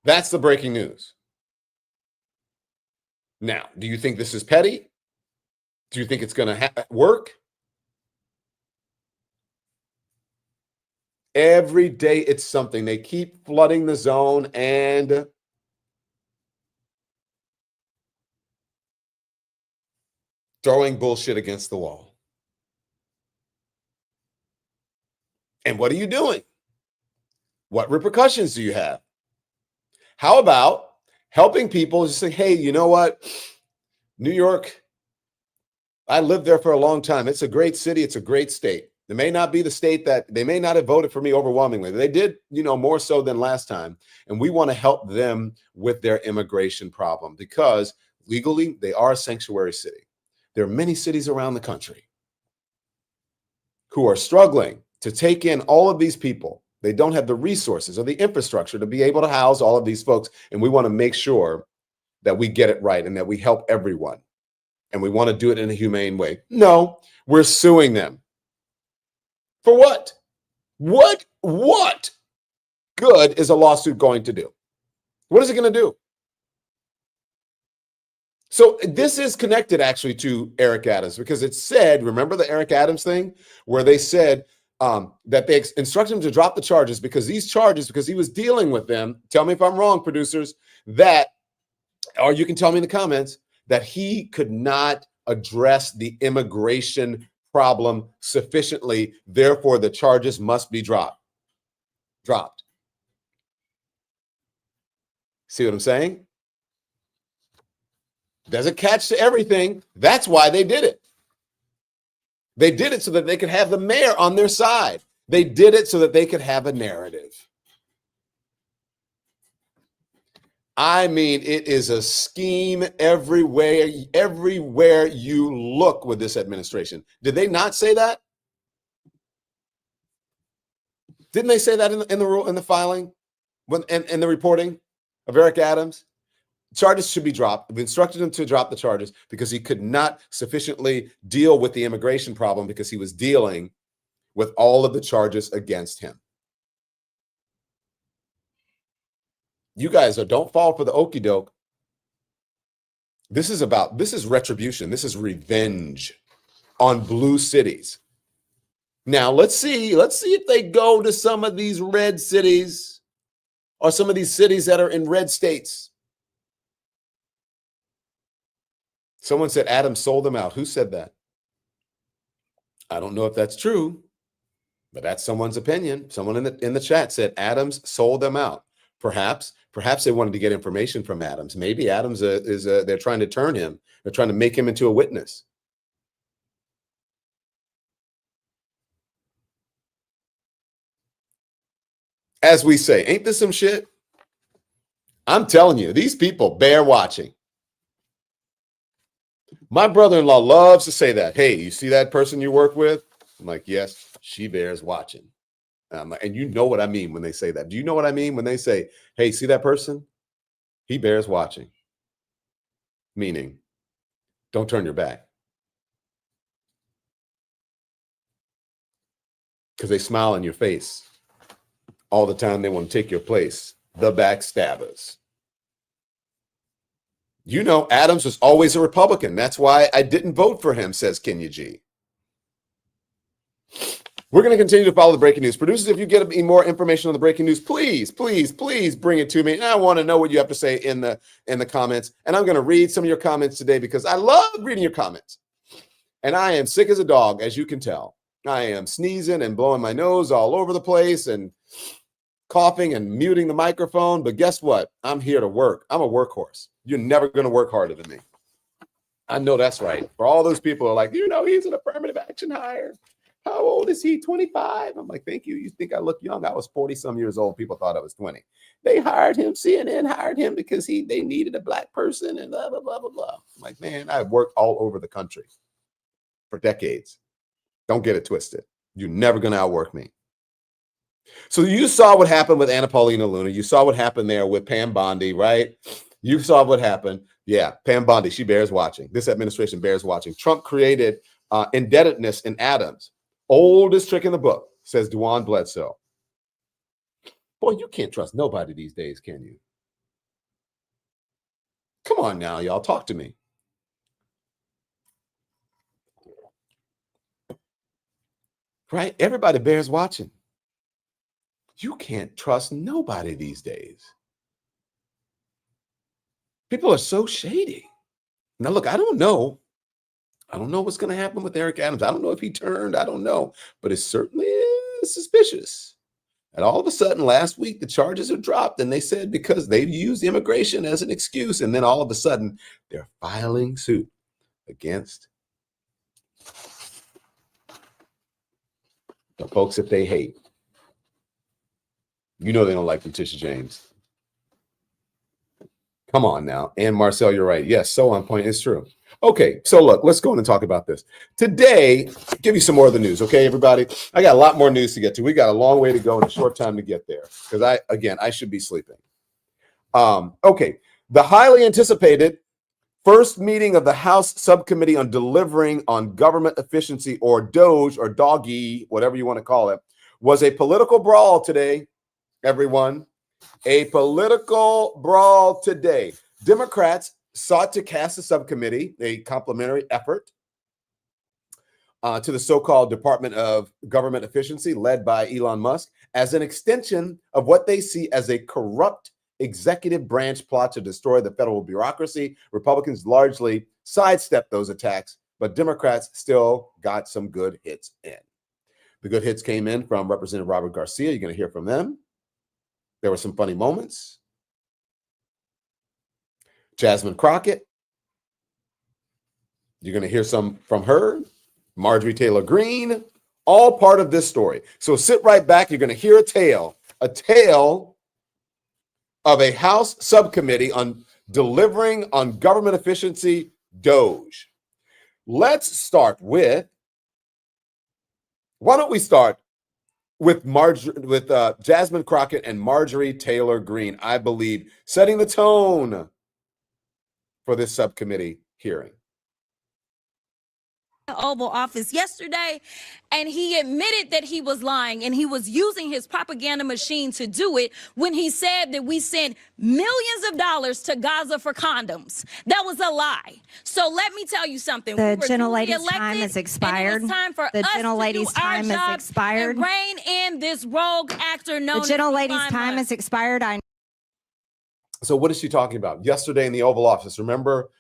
That's the breaking news. Now, do you think this is petty? Do you think it's going to work? Every day it's something. They keep flooding the zone and throwing bullshit against the wall. And what are you doing? What repercussions do you have? How about helping people just say, hey, you know what? New York, I lived there for a long time. It's a great city. It's a great state. It may not be the state that they may not have voted for me overwhelmingly. They did, more so than last time. And we want to help them with their immigration problem because legally they are a sanctuary city. There are many cities around the country who are struggling to take in all of these people. They don't have the resources or the infrastructure to be able to house all of these folks. And we want to make sure that we get it right and that we help everyone. And we want to do it in a humane way. No, we're suing them. For what? What good is a lawsuit going to do? What is it going to do? So this is connected actually to Eric Adams because it said, remember the Eric Adams thing where they said, that they instructed him to drop the charges because he was dealing with them. Tell me if I'm wrong, producers, or you can tell me in the comments that he could not address the immigration problem sufficiently. Therefore, the charges must be dropped. See what I'm saying? Doesn't catch to everything. That's why they did it. They did it so that they could have the mayor on their side. They did it so that they could have a narrative. I mean, it is a scheme everywhere you look with this administration. Did they not say that? Didn't they say that in the filing, in the reporting of Eric Adams? Charges should be dropped. We instructed him to drop the charges because he could not sufficiently deal with the immigration problem because he was dealing with all of the charges against him. You guys don't fall for the okie doke. This is retribution. This is revenge on blue cities. Now let's see if they go to some of these red cities or some of these cities that are in red states. Someone said Adams sold them out. Who said that? I don't know if that's true, but that's someone's opinion. Someone in the chat said Adams sold them out. Perhaps they wanted to get information from Adams. Maybe Adams they're trying to turn him. They're trying to make him into a witness. As we say, ain't this some shit? I'm telling you, these people bear watching. My brother-in-law loves to say that. Hey, you see that person you work with? I'm like, yes, she bears watching. And you know what I mean when they say that. Do you know what I mean when they say, hey, see that person? He bears watching. Meaning, don't turn your back. Because they smile in your face all the time. They want to take your place. The backstabbers. You know, Adams was always a Republican. That's why I didn't vote for him, says Kenya G. We're going to continue to follow the breaking news. Producers, if you get any more information on the breaking news, please bring it to me. And I want to know what you have to say in the comments. And I'm going to read some of your comments today because I love reading your comments. And I am sick as a dog, as you can tell. I am sneezing and blowing my nose all over the place and coughing and muting the microphone. But guess what? I'm here to work. I'm a workhorse. You're never going to work harder than me. I know that's right. For all those people who are like, he's an affirmative action hire. How old is he? 25. I'm like, thank you. You think I look young? I was 40 some years old. People thought I was 20. They hired him. CNN hired him because they needed a black person and blah, blah, blah, blah, blah. I'm like, man, I've worked all over the country for decades. Don't get it twisted. You're never going to outwork me. So you saw what happened with Anna Paulina Luna. You saw what happened there with Pam Bondi, right? You saw what happened. Yeah, Pam Bondi, she bears watching. This administration bears watching. Trump created indebtedness in Adams. Oldest trick in the book, says Duane Bledsoe. Boy, you can't trust nobody these days, can you? Come on now, y'all. Talk to me. Right? Everybody bears watching. You can't trust nobody these days. People are so shady. Now, look, I don't know what's going to happen with Eric Adams. I don't know if he turned. I don't know. But it certainly is suspicious. And all of a sudden, last week, the charges are dropped. And they said because they've used immigration as an excuse. And then all of a sudden, they're filing suit against the folks that they hate. You know they don't like Letitia James. Come on now. And Marcel, you're right. Yes, so on point. It's true. Okay, so look, let's go in and talk about this. Today, give you some more of the news, okay, everybody? I got a lot more news to get to. We got a long way to go and a short time to get there because I should be sleeping. Okay, the highly anticipated first meeting of the House Subcommittee on Delivering on Government Efficiency, or DOGE, or DOGGY, whatever you want to call it, was a political brawl today, everyone. A political brawl today. Democrats sought to cast the subcommittee, a complementary effort to the so-called Department of Government Efficiency led by Elon Musk, as an extension of what they see as a corrupt executive branch plot to destroy the federal bureaucracy. Republicans largely sidestepped those attacks, but Democrats still got some good hits in. The good hits came in from Representative Robert Garcia. You're going to hear from them. There were some funny moments. Jasmine Crockett, You're going to hear some from her, Marjorie Taylor Greene, all part of this story. So sit right back. You're going to hear a tale of a House subcommittee on delivering on government efficiency, Doge. Let's start with, why don't we start with Jasmine Crockett and Marjorie Taylor Greene, I believe, setting the tone for this subcommittee hearing. Oval Office yesterday, and he admitted that he was lying and he was using his propaganda machine to do it when he said that we sent millions of dollars to Gaza for condoms. That was a lie. So let me tell you something. The gentlelady's time has expired. It's time for the us gentlelady's to do our time job has expired. and rein in this rogue actor known The as gentlelady's Elon time Musk. has expired. So what is she talking about? Yesterday in the Oval Office, remember,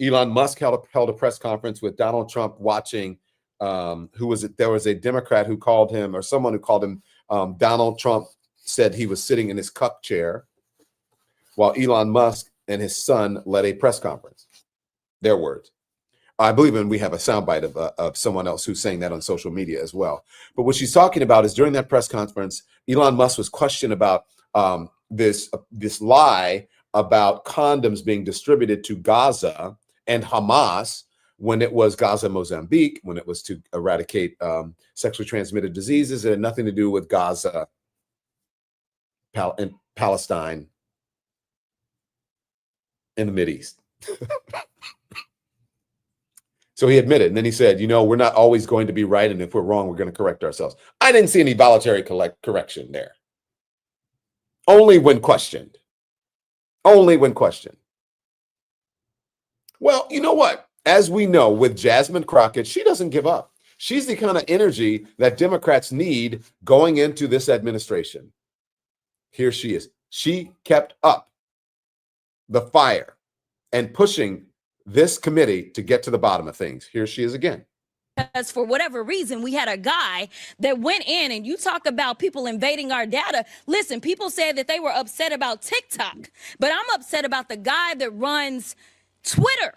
Elon Musk held a press conference with Donald Trump watching. Who was it? There was a Democrat who called him, or someone who called him. Donald Trump said he was sitting in his cuck chair while Elon Musk and his son led a press conference. Their words. I believe we have a soundbite of someone else who's saying that on social media as well. But what she's talking about is during that press conference, Elon Musk was questioned about this lie about condoms being distributed to Gaza and Hamas when it was Gaza, Mozambique, when it was to eradicate sexually transmitted diseases. It had nothing to do with Gaza and Palestine in the Mideast. So he admitted, and then he said, we're not always going to be right, and if we're wrong, we're going to correct ourselves. I didn't see any voluntary correction there. Only when questioned. Only when questioned. Well, you know what? As we know with Jasmine Crockett, she doesn't give up. She's the kind of energy that Democrats need going into this administration. Here she is. She kept up the fire and pushing this committee to get to the bottom of things. Here she is again. Because for whatever reason, we had a guy that went in, and you talk about people invading our data. Listen, people said that they were upset about TikTok, but I'm upset about the guy that runs Twitter,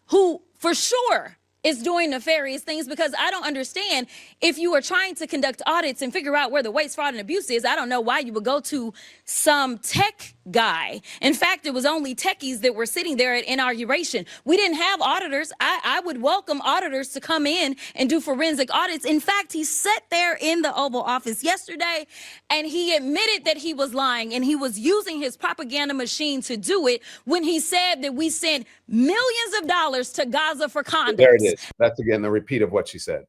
who for sure is doing nefarious things, because I don't understand, if you are trying to conduct audits and figure out where the waste, fraud, and abuse is, I don't know why you would go to some tech guy. In fact, it was only techies that were sitting there at inauguration. We didn't have auditors. I would welcome auditors to come in and do forensic audits. In fact, he sat there in the Oval Office yesterday and he admitted that he was lying and he was using his propaganda machine to do it when he said that we sent millions of dollars to Gaza for condoms. There it is. That's again the repeat of what she said.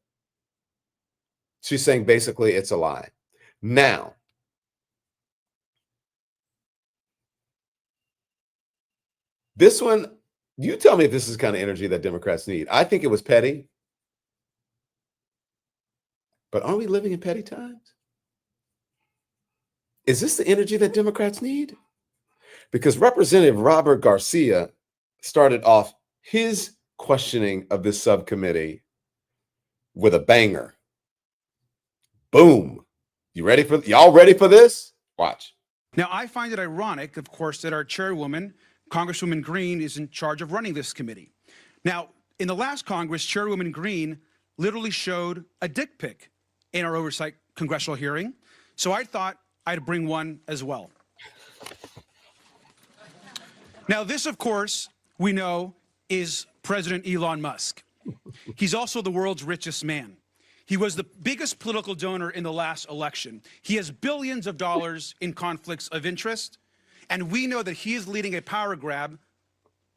She's saying basically it's a lie. Now, this one, you tell me if this is the kind of energy that Democrats need. I think it was petty. But are we living in petty times? Is this the energy that Democrats need? Because Representative Robert Garcia started off his questioning of this subcommittee with a banger. Boom. Y'all ready for this? Watch. Now, I find it ironic, of course, that our chairwoman, Congresswoman Greene, is in charge of running this committee. Now, in the last Congress, Chairwoman Greene literally showed a dick pic in our oversight congressional hearing. So I thought I'd bring one as well. Now, this, of course, we know is President Elon Musk. He's also the world's richest man. He was the biggest political donor in the last election. He has billions of dollars in conflicts of interest. And we know that he is leading a power grab,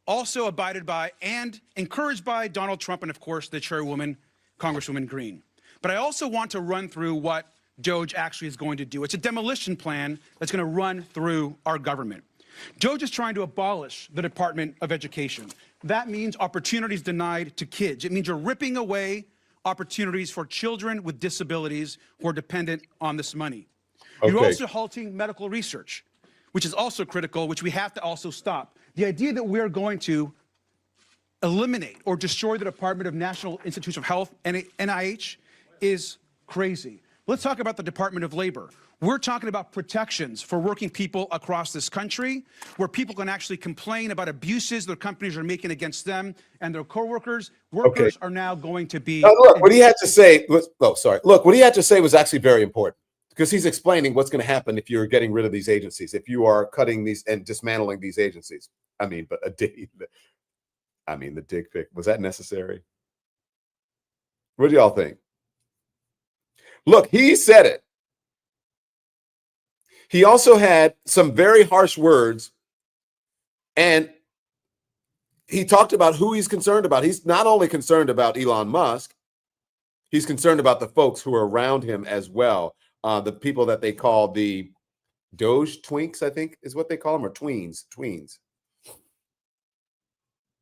also abided by and encouraged by Donald Trump and, of course, the chairwoman, Congresswoman Greene. But I also want to run through what DOGE actually is going to do. It's a demolition plan that's going to run through our government. DOGE is trying to abolish the Department of Education. That means opportunities denied to kids. It means you're ripping away opportunities for children with disabilities who are dependent on this money. Okay. You're also halting medical research, which is also critical, which we have to also stop. The idea that we're going to eliminate or destroy the Department of National Institutes of Health, NIH, is crazy. Let's talk about the Department of Labor. We're talking about protections for working people across this country, where people can actually complain about abuses their companies are making against them and their coworkers. Workers are now going to be. Now, look, what he had to say was, Look, what he had to say was actually very important, because he's explaining what's going to happen if you're getting rid of these agencies, if you are cutting these and dismantling these agencies. I mean, but the dick pic, was that necessary? What do y'all think? Look, he said it. He also had some very harsh words, and he talked about who he's concerned about. He's not only concerned about Elon Musk, he's concerned about the folks who are around him as well. The people that they call the Doge twinks, I think is what they call them, or tweens.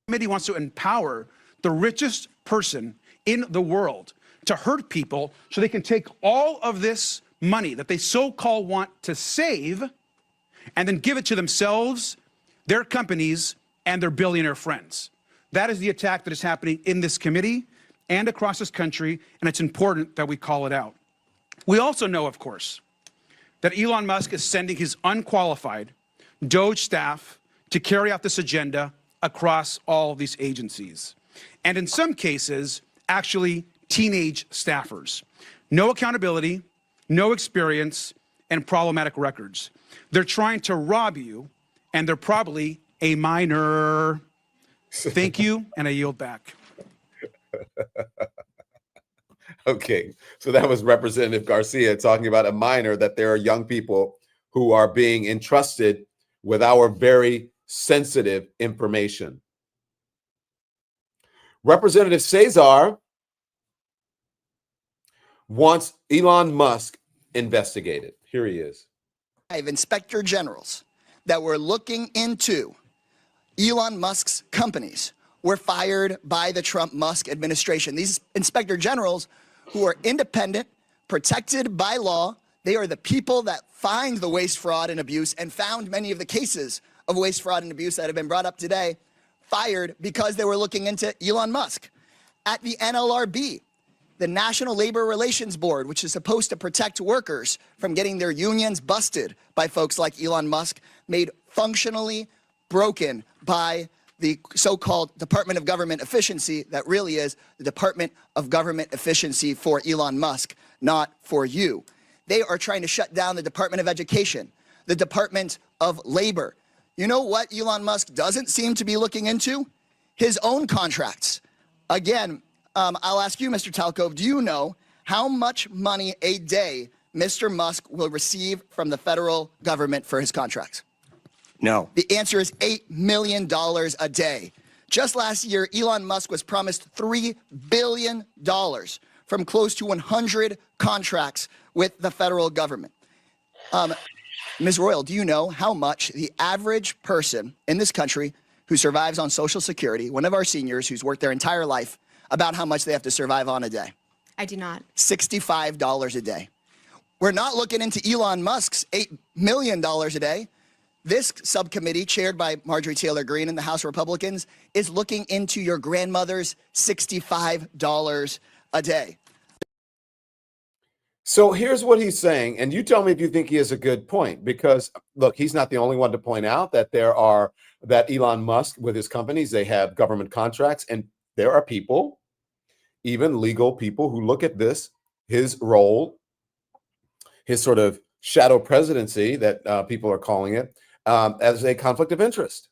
Committee wants to empower the richest person in the world to hurt people so they can take all of this money that they so-called want to save and then give it to themselves, their companies, and their billionaire friends. That is the attack that is happening in this committee and across this country, and it's important that we call it out. We also know, of course, that Elon Musk is sending his unqualified Doge staff to carry out this agenda across all these agencies. And in some cases, actually teenage staffers. No accountability, no experience, and problematic records. They're trying to rob you, and they're probably a minor. Thank you, and I yield back. Okay, so that was Representative Garcia talking about a minor, that there are young people who are being entrusted with our very sensitive information. Representative Cesar wants Elon Musk investigated. Here he is. Inspector generals that were looking into Elon Musk's companies were fired by the Trump-Musk administration. These inspector generals, who are independent, protected by law, they are the people that find the waste, fraud, and abuse, and found many of the cases of waste, fraud, and abuse that have been brought up today, fired because they were looking into Elon Musk. At the NLRB, the National Labor Relations Board, which is supposed to protect workers from getting their unions busted by folks like Elon Musk, made functionally broken by the so-called Department of Government Efficiency that really is the Department of Government Efficiency for Elon Musk, not for you. They are trying to shut down the Department of Education, the Department of Labor. You know what Elon Musk doesn't seem to be looking into? His own contracts. Again, I'll ask you, Mr. Talcove, do you know how much money a day Mr. Musk will receive from the federal government for his contracts? No. The answer is $8 million a day. Just last year, Elon Musk was promised $3 billion from close to 100 contracts with the federal government. Ms. Royal, do you know how much the average person in this country who survives on Social Security, one of our seniors who's worked their entire life, about how much they have to survive on a day? I do not. $65 a day. We're not looking into Elon Musk's $8 million a day. This subcommittee, chaired by Marjorie Taylor Greene and the House Republicans, is looking into your grandmother's $65 a day. So here's what he's saying, and you tell me if you think he has a good point, because look, he's not the only one to point out that that Elon Musk with his companies, they have government contracts, and there are people, even legal people, who look at this, his role, his sort of shadow presidency that people are calling it, as a conflict of interest.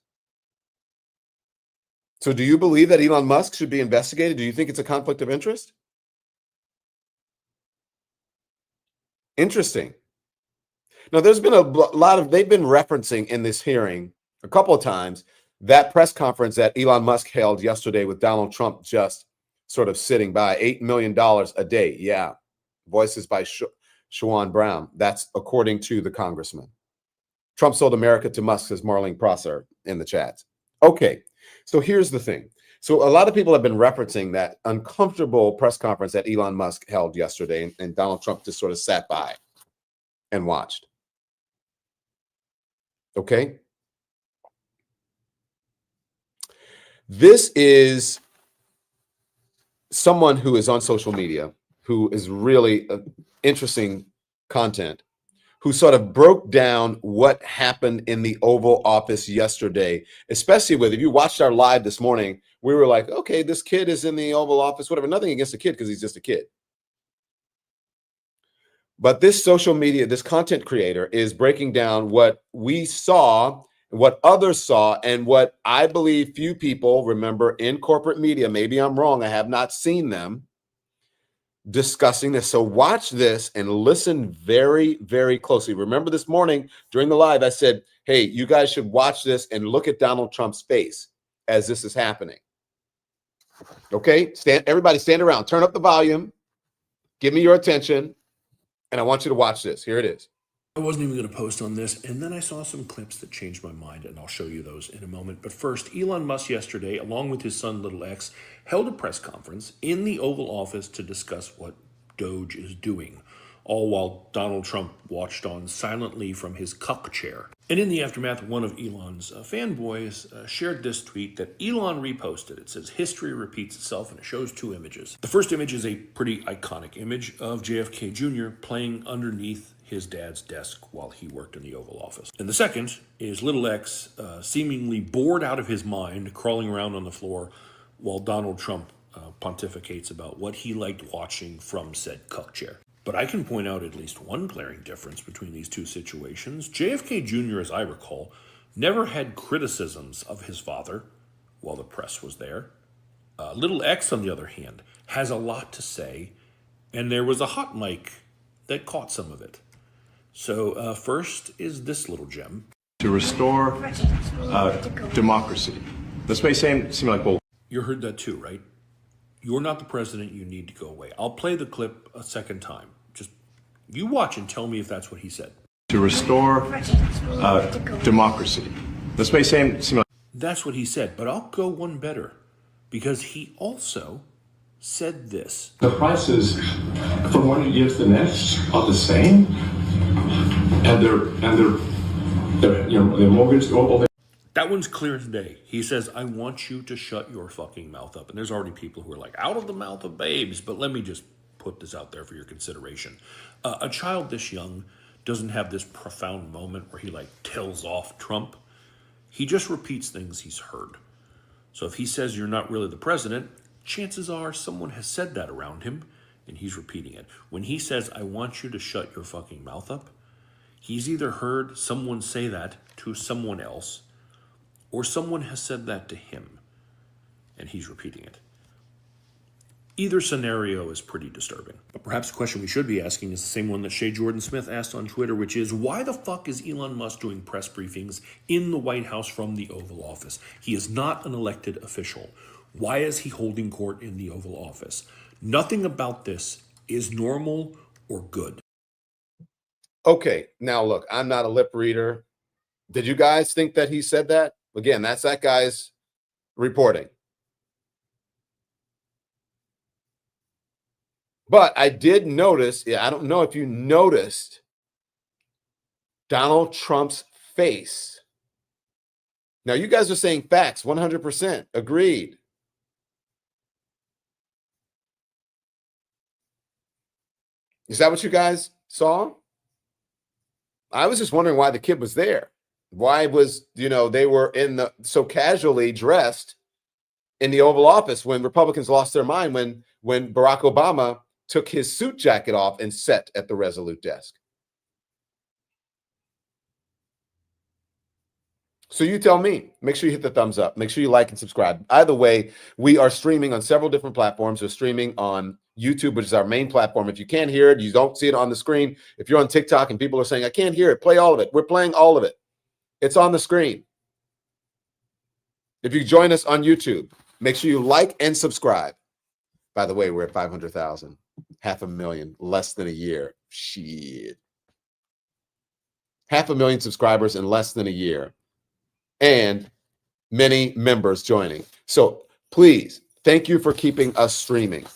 So do you believe that Elon Musk should be investigated? Do you think it's a conflict of interest? Interesting. Now, there's been a lot of, they've been referencing in this hearing a couple of times that press conference that Elon Musk held yesterday with Donald Trump just sort of sitting by. $8 million a day. Yeah. Voices by Shawan Brown. That's according to the congressman. Trump sold America to Musk, says Marlene Prosser in the chat. Okay. So here's the thing. So a lot of people have been referencing that uncomfortable press conference that Elon Musk held yesterday, and Donald Trump just sort of sat by and watched. Okay. This is someone who is on social media, who is really interesting content, who sort of broke down what happened in the Oval Office yesterday, especially with, if you watched our live this morning, we were like, okay, this kid is in the Oval Office, whatever, nothing against the kid because he's just a kid. But this social media, this content creator is breaking down what we saw, what others saw, and what I believe few people remember in corporate media. Maybe I'm wrong. I have not seen them discussing this. So watch this and listen very, very closely. Remember this morning during the live, I said, hey, you guys should watch this and look at Donald Trump's face as this is happening. Okay, everybody stand around, turn up the volume, give me your attention, and I want you to watch this. Here it is. I wasn't even going to post on this, and then I saw some clips that changed my mind, and I'll show you those in a moment. But first, Elon Musk yesterday, along with his son, Little X, held a press conference in the Oval Office to discuss what Doge is doing, all while Donald Trump watched on silently from his cuck chair. And in the aftermath, one of Elon's fanboys shared this tweet that Elon reposted. It says, history repeats itself, and it shows two images. The first image is a pretty iconic image of JFK Jr. playing underneath his dad's desk while he worked in the Oval Office. And the second is Little X seemingly bored out of his mind, crawling around on the floor while Donald Trump pontificates about what he liked watching from said cuck chair. But I can point out at least one glaring difference between these two situations. JFK Jr., as I recall, never had criticisms of his father while the press was there. Little X, on the other hand, has a lot to say, and there was a hot mic that caught some of it. So first is this little gem. To restore democracy. This may seem like bull. You heard that too, right? You're not the president, you need to go away. I'll play the clip a second time. Just you watch and tell me if that's what he said. To restore democracy. This may seem like... That's what he said, but I'll go one better, because he also said this. The prices from one year to the next are the same, and their mortgage all That one's clear as day. He says, I want you to shut your fucking mouth up. And there's already people who are like, out of the mouth of babes. But let me just put this out there for your consideration. A child this young doesn't have this profound moment where he like tells off Trump. He just repeats things he's heard. So if he says you're not really the president, chances are someone has said that around him and he's repeating it. When he says, I want you to shut your fucking mouth up, he's either heard someone say that to someone else, or someone has said that to him, and he's repeating it. Either scenario is pretty disturbing. But perhaps the question we should be asking is the same one that Shea Jordan Smith asked on Twitter, which is, why the fuck is Elon Musk doing press briefings in the White House from the Oval Office? He is not an elected official. Why is he holding court in the Oval Office? Nothing about this is normal or good. Okay, now look, I'm not a lip reader. Did you guys think that he said that? Again, that's that guy's reporting. But I did notice, I don't know if you noticed Donald Trump's face. Now, you guys are saying facts, 100%, agreed. Is that what you guys saw? I was just wondering why the kid was there. Why was, they were so casually dressed in the Oval Office when Republicans lost their mind when Barack Obama took his suit jacket off and sat at the Resolute desk. So you tell me. Make sure you hit the thumbs up. Make sure you like and subscribe. Either way, we are streaming on several different platforms. We're streaming on YouTube, which is our main platform. If you can't hear it, you don't see it on the screen. If you're on TikTok and people are saying, I can't hear it, play all of it. We're playing all of it. It's on the screen. If you join us on YouTube, make sure you like and subscribe. By the way, we're at 500,000, 500,000, less than a year. Shit. 500,000 subscribers in less than a year. And many members joining. So please, thank you for keeping us streaming.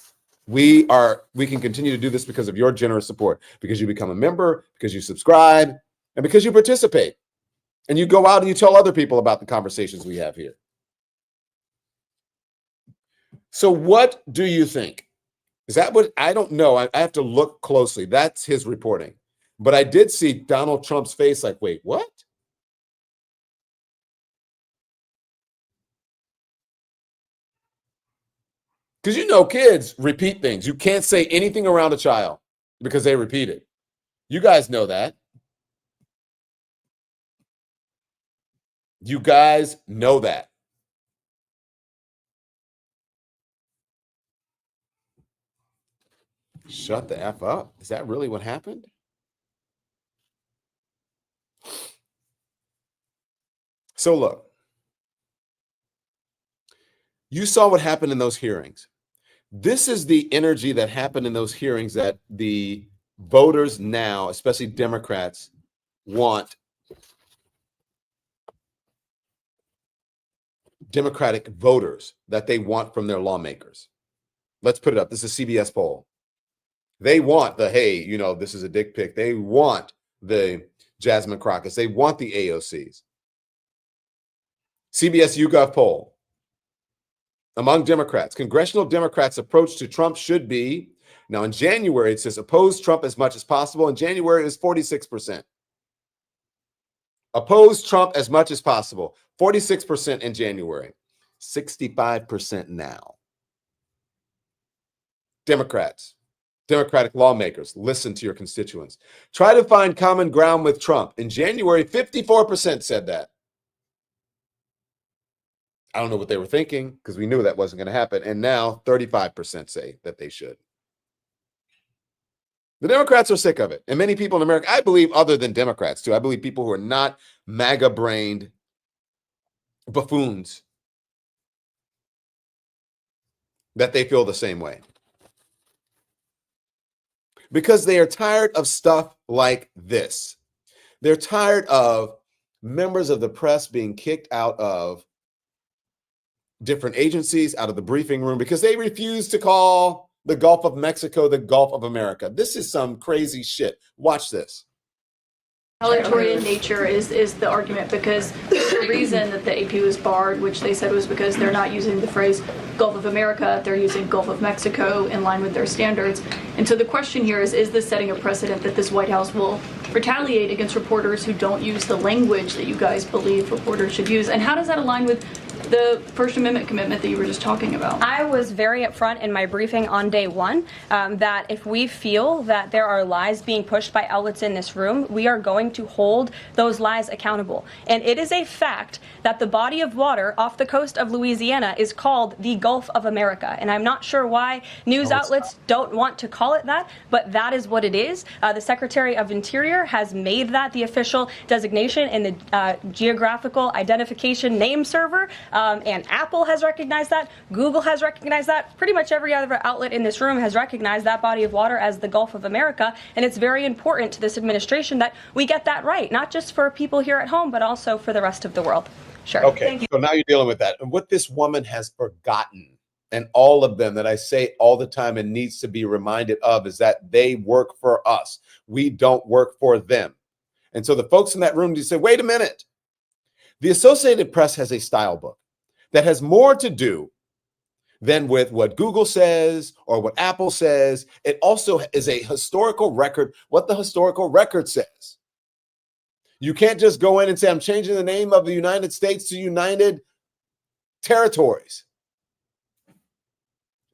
We can continue to do this because of your generous support, because you become a member, because you subscribe, and because you participate. And you go out and you tell other people about the conversations we have here. So what do you think? Is that what, I don't know. I have to look closely. That's his reporting. But I did see Donald Trump's face like, wait, what? Because you know kids repeat things. You can't say anything around a child because they repeat it. You guys know that. You guys know that. Shut the F up. Is that really what happened? So look, you saw what happened in those hearings. This is the energy that happened in those hearings that the voters now, especially Democrats, want Democratic voters that they want from their lawmakers. Let's put it up. This is a CBS poll. They want the, hey, you know, this is a dick pic. They want the Jasmine Crockett's. They want the AOCs. CBS YouGov poll. Among Democrats, congressional Democrats' approach to Trump should be, now in January, it says oppose Trump as much as possible. In January, it was 46%. Oppose Trump as much as possible. 46% in January. 65% now. Democrats, Democratic lawmakers, listen to your constituents. Try to find common ground with Trump. In January, 54% said that. I don't know what they were thinking because we knew that wasn't going to happen. And now 35% say that they should. The Democrats are sick of it. And many people in America, I believe, other than Democrats too, I believe people who are not MAGA-brained buffoons, that they feel the same way. Because they are tired of stuff like this. They're tired of members of the press being kicked out of different agencies, out of the briefing room, because they refuse to call the Gulf of Mexico the Gulf of America. This is some crazy shit. Watch this. Retaliatory in nature is the argument, because the reason that the AP was barred, which they said was because they're not using the phrase Gulf of America, they're using Gulf of Mexico in line with their standards. And so the question here is this setting a precedent that this White House will retaliate against reporters who don't use the language that you guys believe reporters should use? And how does that align with the First Amendment commitment that you were just talking about? I was very upfront in my briefing on day one that if we feel that there are lies being pushed by outlets in this room, we are going to hold those lies accountable. And it is a fact that the body of water off the coast of Louisiana is called the Gulf of America. And I'm not sure why news outlets don't want to call it that, but that is what it is. The Secretary of Interior has made that the official designation in the geographical identification name server. And Apple has recognized that. Google has recognized that. Pretty much every other outlet in this room has recognized that body of water as the Gulf of America. And it's very important to this administration that we get that right, not just for people here at home, but also for the rest of the world. Sure. Okay. Thank you. So now you're dealing with that. And what this woman has forgotten, and all of them that I say all the time and needs to be reminded of, is that they work for us. We don't work for them. And so the folks in that room just say, wait a minute. The Associated Press has a style book that has more to do than with what Google says or what Apple says. It also is a historical record, what the historical record says. You can't just go in and say, I'm changing the name of the United States to United Territories.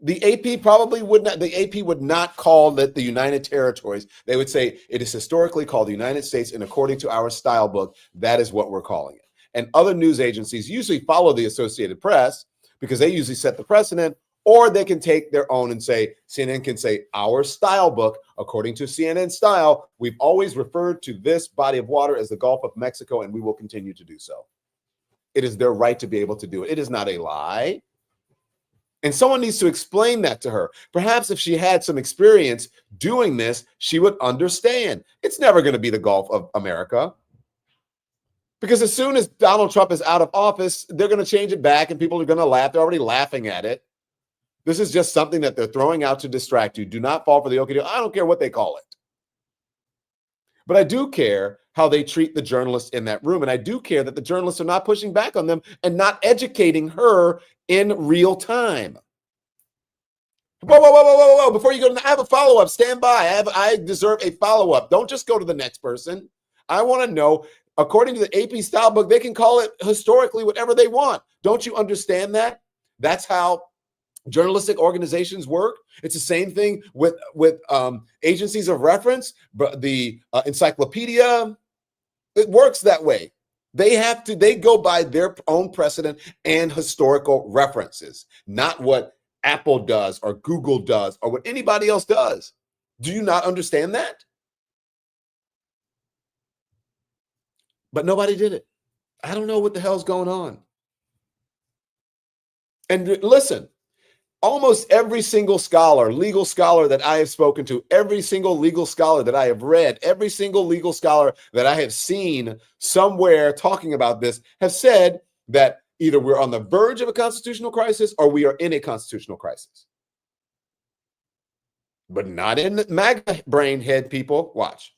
The AP probably would not, the AP would not call it the United Territories. They would say it is historically called the United States, and according to our style book, that is what we're calling it. And other news agencies usually follow the Associated Press because they usually set the precedent, or they can take their own and say, CNN can say, our style book, according to CNN style, we've always referred to this body of water as the Gulf of Mexico, and we will continue to do so. It is their right to be able to do it. It is not a lie. And someone needs to explain that to her. Perhaps if she had some experience doing this, she would understand. It's never going to be the Gulf of America. Because as soon as Donald Trump is out of office, they're going to change it back and people are going to laugh. They're already laughing at it. This is just something that they're throwing out to distract you. Do not fall for the okie doke. I don't care what they call it. But I do care how they treat the journalists in that room. And I do care that the journalists are not pushing back on them and not educating her in real time. Whoa, whoa, whoa, whoa, whoa, whoa. Before you go, I have a follow-up. Stand by. I deserve a follow-up. Don't just go to the next person. I want to know, according to the AP style book, they can call it historically whatever they want. Don't you understand that? That's how journalistic organizations work. It's the same thing with agencies of reference, but the encyclopedia, it works that way. They go by their own precedent and historical references, not what Apple does or Google does or what anybody else does. Do you not understand that? But nobody did it. I don't know what the hell's going on. And listen, almost every single scholar, legal scholar that I have spoken to, every single legal scholar that I have read, every single legal scholar that I have seen somewhere talking about this have said that either we're on the verge of a constitutional crisis or we are in a constitutional crisis. But not in the MAGA brain head people. Watch.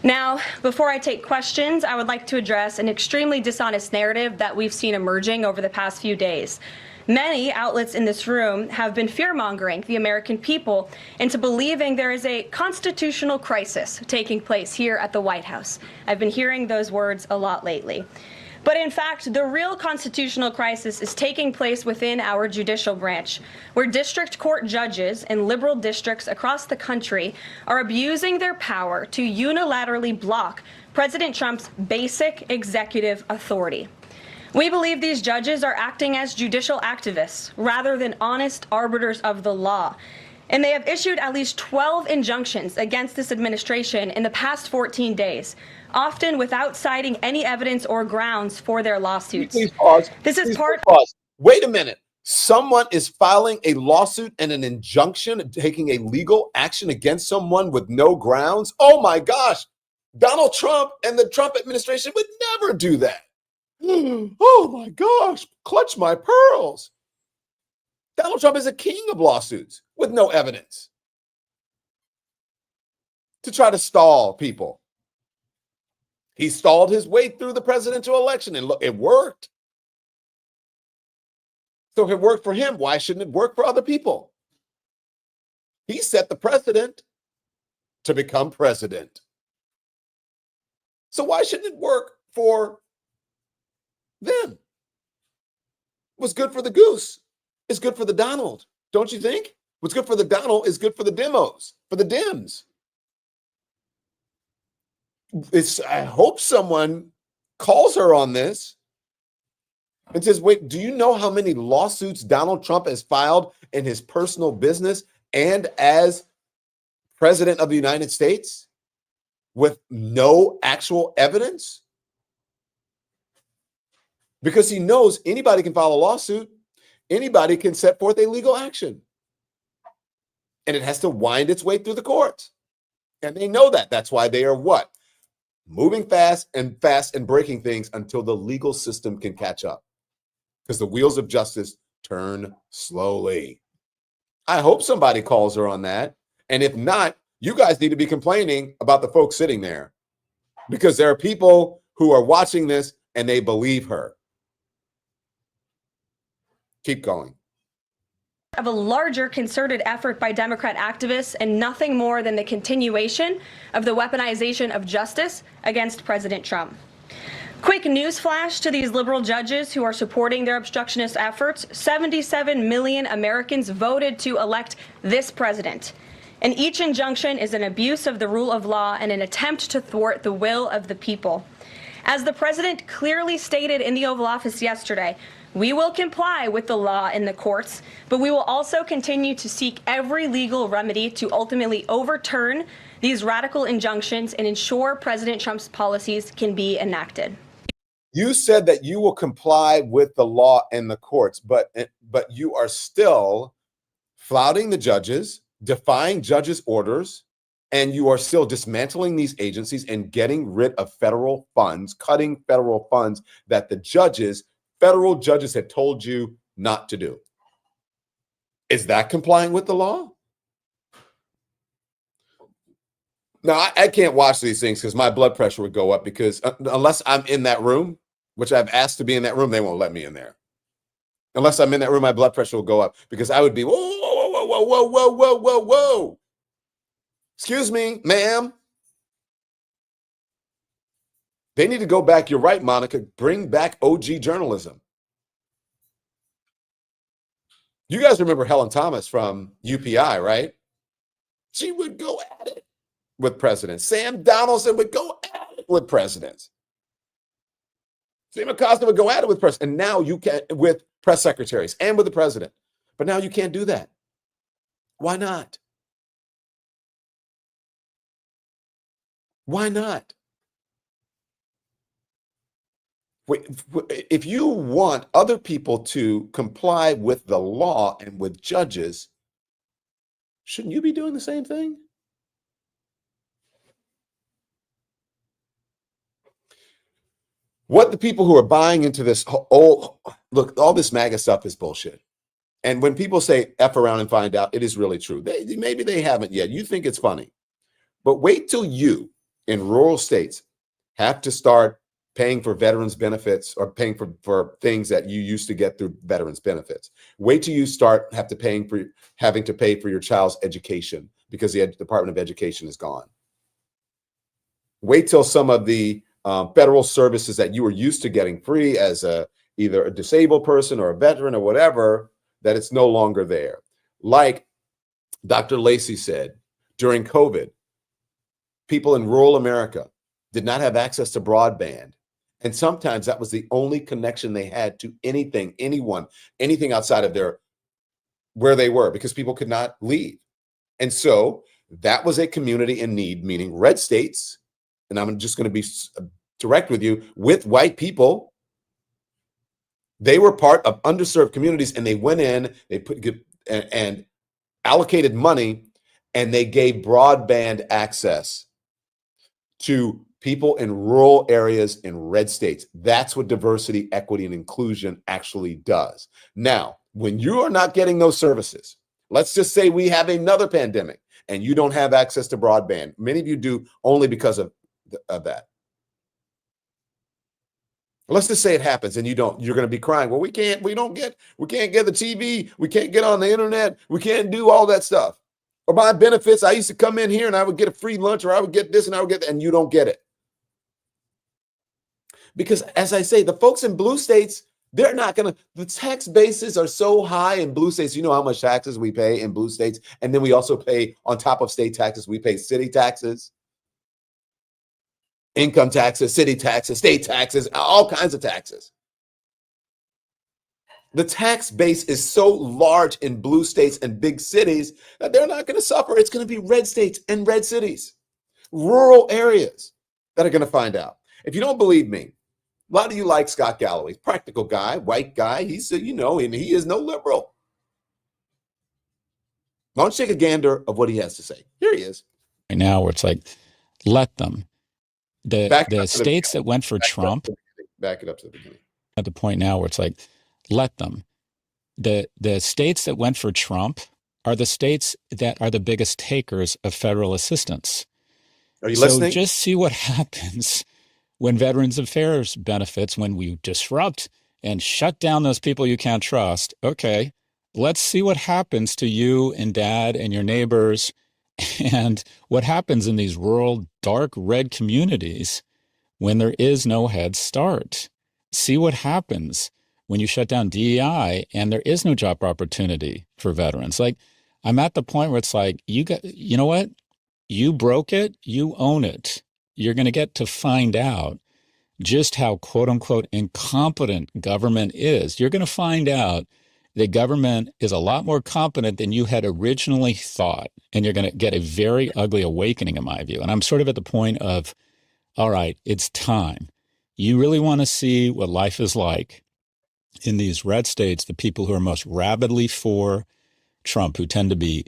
Now, before I take questions, I would like to address an extremely dishonest narrative that we've seen emerging over the past few days. Many outlets in this room have been fear-mongering the American people into believing there is a constitutional crisis taking place here at the White House. I've been hearing those words a lot lately. But in fact, the real constitutional crisis is taking place within our judicial branch, where district court judges in liberal districts across the country are abusing their power to unilaterally block President Trump's basic executive authority. We believe these judges are acting as judicial activists rather than honest arbiters of the law. And they have issued at least 12 injunctions against this administration in the past 14 days, often without citing any evidence or grounds for their lawsuits. Please pause. This is part. Pause. Wait a minute. Someone is filing a lawsuit and an injunction, taking a legal action against someone with no grounds. Oh my gosh. Donald Trump and the Trump administration would never do that. Oh my gosh. Clutch my pearls. Donald Trump is a king of lawsuits with no evidence to try to stall people. He stalled his way through the presidential election, and look, it worked. So if it worked for him, why shouldn't it work for other people? He set the precedent to become president. So why shouldn't it work for them? What's good for the goose is good for the Donald, don't you think? What's good for the Donald is good for the demos, for the Dems. I hope someone calls her on this and says, wait, do you know how many lawsuits Donald Trump has filed in his personal business and as president of the United States with no actual evidence? Because he knows anybody can file a lawsuit, anybody can set forth a legal action, and it has to wind its way through the courts. And they know that. That's why they are what? Moving fast and breaking things until the legal system can catch up, because the wheels of justice turn slowly. I hope somebody calls her on that. And if not, you guys need to be complaining about the folks sitting there, because there are people who are watching this and they believe her. Keep going. Of a larger concerted effort by Democrat activists and nothing more than the continuation of the weaponization of justice against President Trump. Quick news flash to these liberal judges who are supporting their obstructionist efforts. 77 million Americans voted to elect this president. And each injunction is an abuse of the rule of law and an attempt to thwart the will of the people. As the president clearly stated in the Oval Office yesterday, we will comply with the law in the courts, but we will also continue to seek every legal remedy to ultimately overturn these radical injunctions and ensure President Trump's policies can be enacted. You said that you will comply with the law and the courts, but you are still flouting the judges, defying judges' orders, and you are still dismantling these agencies and getting rid of federal funds, cutting federal funds that the federal judges had told you not to do. Is that complying with the law? Now, I can't watch these things because my blood pressure would go up, because unless I'm in that room, which I've asked to be in that room, they won't let me in there. Unless I'm in that room, my blood pressure will go up because I would be, whoa, whoa, whoa, whoa, whoa, whoa, whoa, whoa, whoa. Excuse me, ma'am. They need to go back. You're right, Monica. Bring back OG journalism. You guys remember Helen Thomas from UPI, right? She would go at it with presidents. Sam Donaldson would go at it with presidents. Sam Acosta would go at it with press. And now you can with press secretaries and with the president. But now you can't do that. Why not? Why not? If you want other people to comply with the law and with judges, shouldn't you be doing the same thing? What the people who are buying into this look, all this MAGA stuff is bullshit. And when people say F around and find out, it is really true. Maybe they haven't yet. You think it's funny. But wait till you in rural states have to start paying for veterans benefits or paying for things that you used to get through veterans benefits. Wait till you start having to pay for your child's education because the Department of Education is gone. Wait till some of the federal services that you were used to getting free as either a disabled person or a veteran or whatever, that it's no longer there. Like Dr. Lacey said, during COVID, people in rural America did not have access to broadband. And sometimes that was the only connection they had to anything, anyone, anything outside of where they were, because people could not leave. And so that was a community in need, meaning red states, and I'm just going to be direct with you, with white people. They were part of underserved communities, and they went in, they and allocated money, and they gave broadband access to people in rural areas in red states. That's what diversity, equity, and inclusion actually does. Now, when you are not getting those services, let's just say we have another pandemic and you don't have access to broadband. Many of you do only because of that. Let's just say it happens and you don't, you're going to be crying. Well, we can't get the TV. We can't get on the internet. We can't do all that stuff. Or my benefits, I used to come in here and I would get a free lunch, or I would get this and I would get that, and you don't get it. Because as I say, the folks in blue states, they're not going to, the tax bases are so high in blue states. You know how much taxes we pay in blue states. And then we also pay, on top of state taxes, we pay city taxes, income taxes, city taxes, state taxes, all kinds of taxes. The tax base is so large in blue states and big cities that they're not going to suffer. It's going to be red states and red cities, rural areas that are going to find out. If you don't believe me, a lot of you like Scott Galloway, practical guy, white guy. He's, and he is no liberal. Why don't you take a gander of what he has to say? Here he is. Right now, where it's like, let them. The states that went for Trump. Back it up to the beginning. At the point now where it's like, let them. The states that went for Trump are the states that are the biggest takers of federal assistance. Are you listening? So just see what happens when Veterans Affairs benefits, when we disrupt and shut down those people you can't trust. Okay, let's see what happens to you and dad and your neighbors, and what happens in these rural, dark red communities when there is no Head Start. See what happens when you shut down DEI and there is no job opportunity for veterans. Like, I'm at the point where it's like, you know what? You broke it, you own it. You're going to get to find out just how quote unquote incompetent government is. You're going to find out that government is a lot more competent than you had originally thought. And you're going to get a very ugly awakening, in my view. And I'm sort of at the point of, all right, it's time. You really want to see what life is like in these red states, the people who are most rabidly for Trump, who tend to be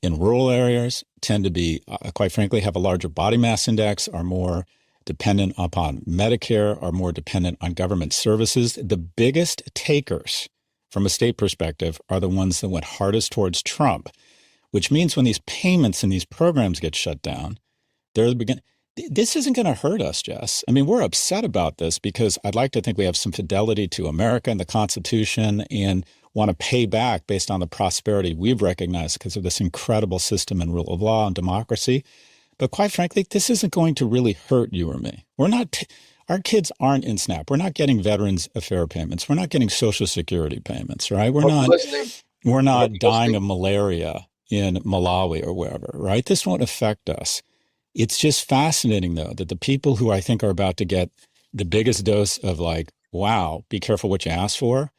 in rural areas, tend to be, quite frankly, have a larger body mass index, are more dependent upon Medicare, are more dependent on government services. The biggest takers from a state perspective are the ones that went hardest towards Trump, which means when these payments and these programs get shut down, they're the beginning. This isn't going to hurt us, Jess. I mean, we're upset about this because I'd like to think we have some fidelity to America and the Constitution and want to pay back based on the prosperity we've recognized because of this incredible system and rule of law and democracy. But quite frankly, this isn't going to really hurt you or me. Our kids aren't in SNAP. We're not getting Veterans Affairs payments. We're not getting Social Security payments, right? We're not dying of malaria in Malawi or wherever, right? This won't affect us. It's just fascinating, though, that the people who I think are about to get the biggest dose of like, wow, be careful what you ask for,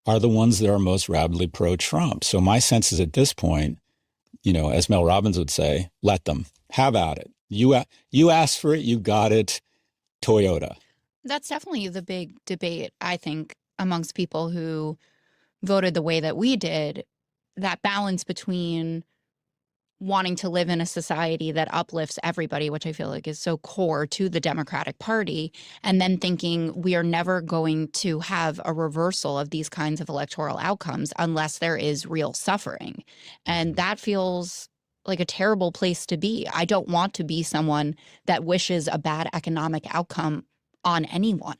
are the ones that are most rabidly pro-Trump. So my sense is at this point, as Mel Robbins would say, let them. Have at it. You asked for it, you got it. Toyota. That's definitely the big debate, I think, amongst people who voted the way that we did, that balance between wanting to live in a society that uplifts everybody, which I feel like is so core to the Democratic Party, and then thinking we are never going to have a reversal of these kinds of electoral outcomes unless there is real suffering. And that feels like a terrible place to be. I don't want to be someone that wishes a bad economic outcome on anyone.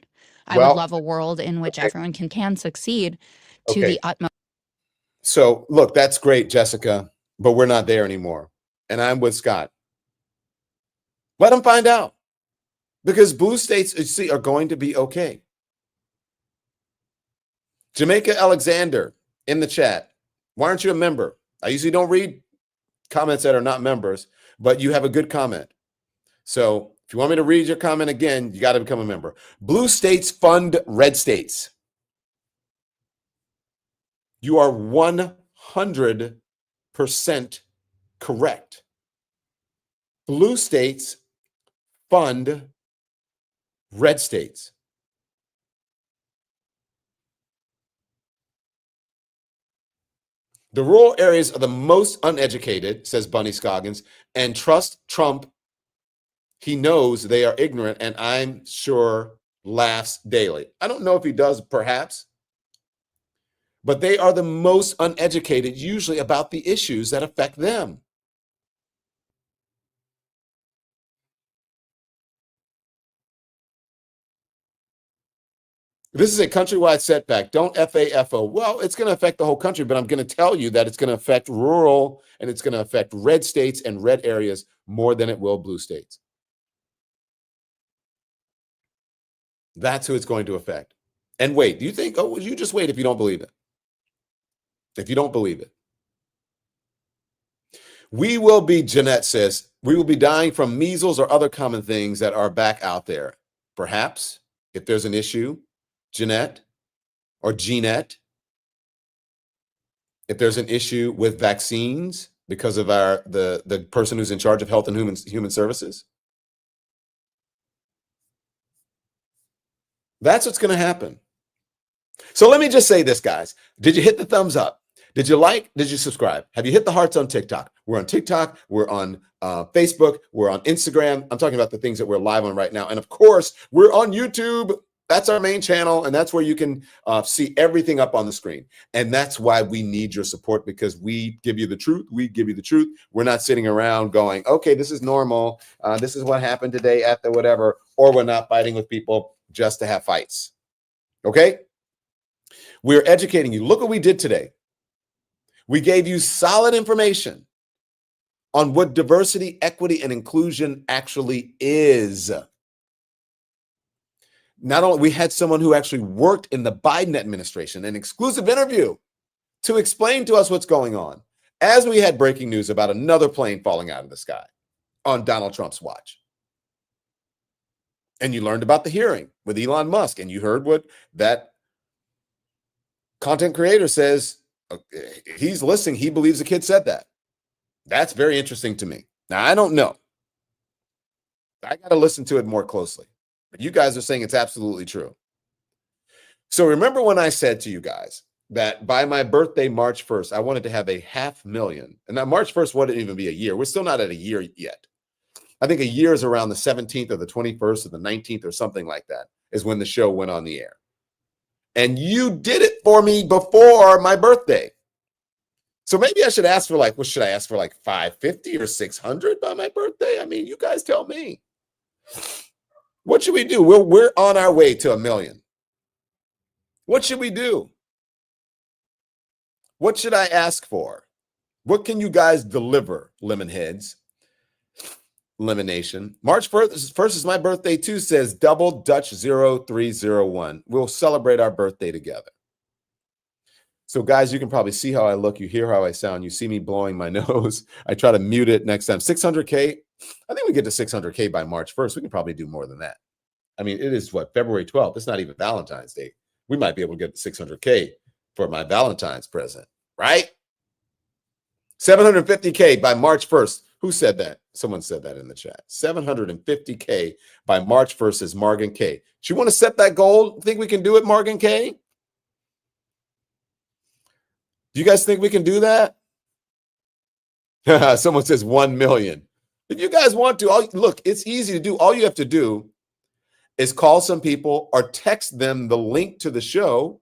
I would love a world in which everyone can succeed to the utmost. So look, that's great, Jessica, but we're not there anymore. And I'm with Scott. Let them find out, because blue states, you see, are going to be okay. Jamaica Alexander in the chat. Why aren't you a member? I usually don't read comments that are not members, but you have a good comment. So if you want me to read your comment again, you got to become a member. Blue states fund red states. You are 100% correct. Blue states fund red states. The rural areas are the most uneducated, says Bunny Scoggins, and trust Trump. He knows they are ignorant, and I'm sure laughs daily. I don't know if he does, perhaps, but they are the most uneducated, usually about the issues that affect them. This is a countrywide setback. Don't FAFO. Well, it's going to affect the whole country, but I'm going to tell you that it's going to affect rural and it's going to affect red states and red areas more than it will blue states. That's who it's going to affect. And wait, do you think, you just wait if you don't believe it. If you don't believe it. We will be, Jeanette says, we will be dying from measles or other common things that are back out there. Perhaps, if there's an issue, Jeanette or Jeanette, if there's an issue with vaccines because of the person who's in charge of health and human services, that's what's going to happen. So let me just say this, guys. Did you hit the thumbs up? Did you like? Did you subscribe? Have you hit the hearts on TikTok? We're on TikTok. We're on Facebook. We're on Instagram. I'm talking about the things that we're live on right now. And of course, we're on YouTube. That's our main channel. And that's where you can see everything up on the screen. And that's why we need your support, because we give you the truth. We give you the truth. We're not sitting around going, okay, this is normal. This is what happened today at the whatever. Or we're not fighting with people just to have fights. Okay? We're educating you. Look what we did today. We gave you solid information on what diversity, equity, and inclusion actually is. Not only, we had someone who actually worked in the Biden administration, an exclusive interview to explain to us what's going on, as we had breaking news about another plane falling out of the sky on Donald Trump's watch. And you learned about the hearing with Elon Musk, and you heard what that content creator says. He's listening. He believes the kid said that. That's very interesting to me. Now, I don't know. I got to listen to it more closely. But you guys are saying it's absolutely true. So remember when I said to you guys that by my birthday, March 1st, I wanted to have 500,000. And now March 1st wouldn't even be a year. We're still not at a year yet. I think a year is around the 17th or the 21st or the 19th or something like that is when the show went on the air. And you did it for me before my birthday. So maybe I should ask for should I ask for 550 or 600 by my birthday? I mean, you guys tell me. What should we do? We're on our way to 1 million. What should we do? What should I ask for? What can you guys deliver, lemon heads? Lemon Nation. March 1st is my birthday too, says Double Dutch 0301. We'll celebrate our birthday together. So guys, you can probably see how I look. You hear how I sound. You see me blowing my nose. I try to mute it next time. 600K. I think we get to 600K by March 1st. We can probably do more than that. I mean, it is what, February 12th. It's not even Valentine's Day. We might be able to get to 600K for my Valentine's present, right? 750K by March 1st. Who said that? Someone said that in the chat. 750K by March 1st, says Morgan K. Do you want to set that goal? Think we can do it, Morgan K? Do you guys think we can do that? Someone says 1 million. If you guys want to, look, it's easy to do. All you have to do is call some people or text them the link to the show,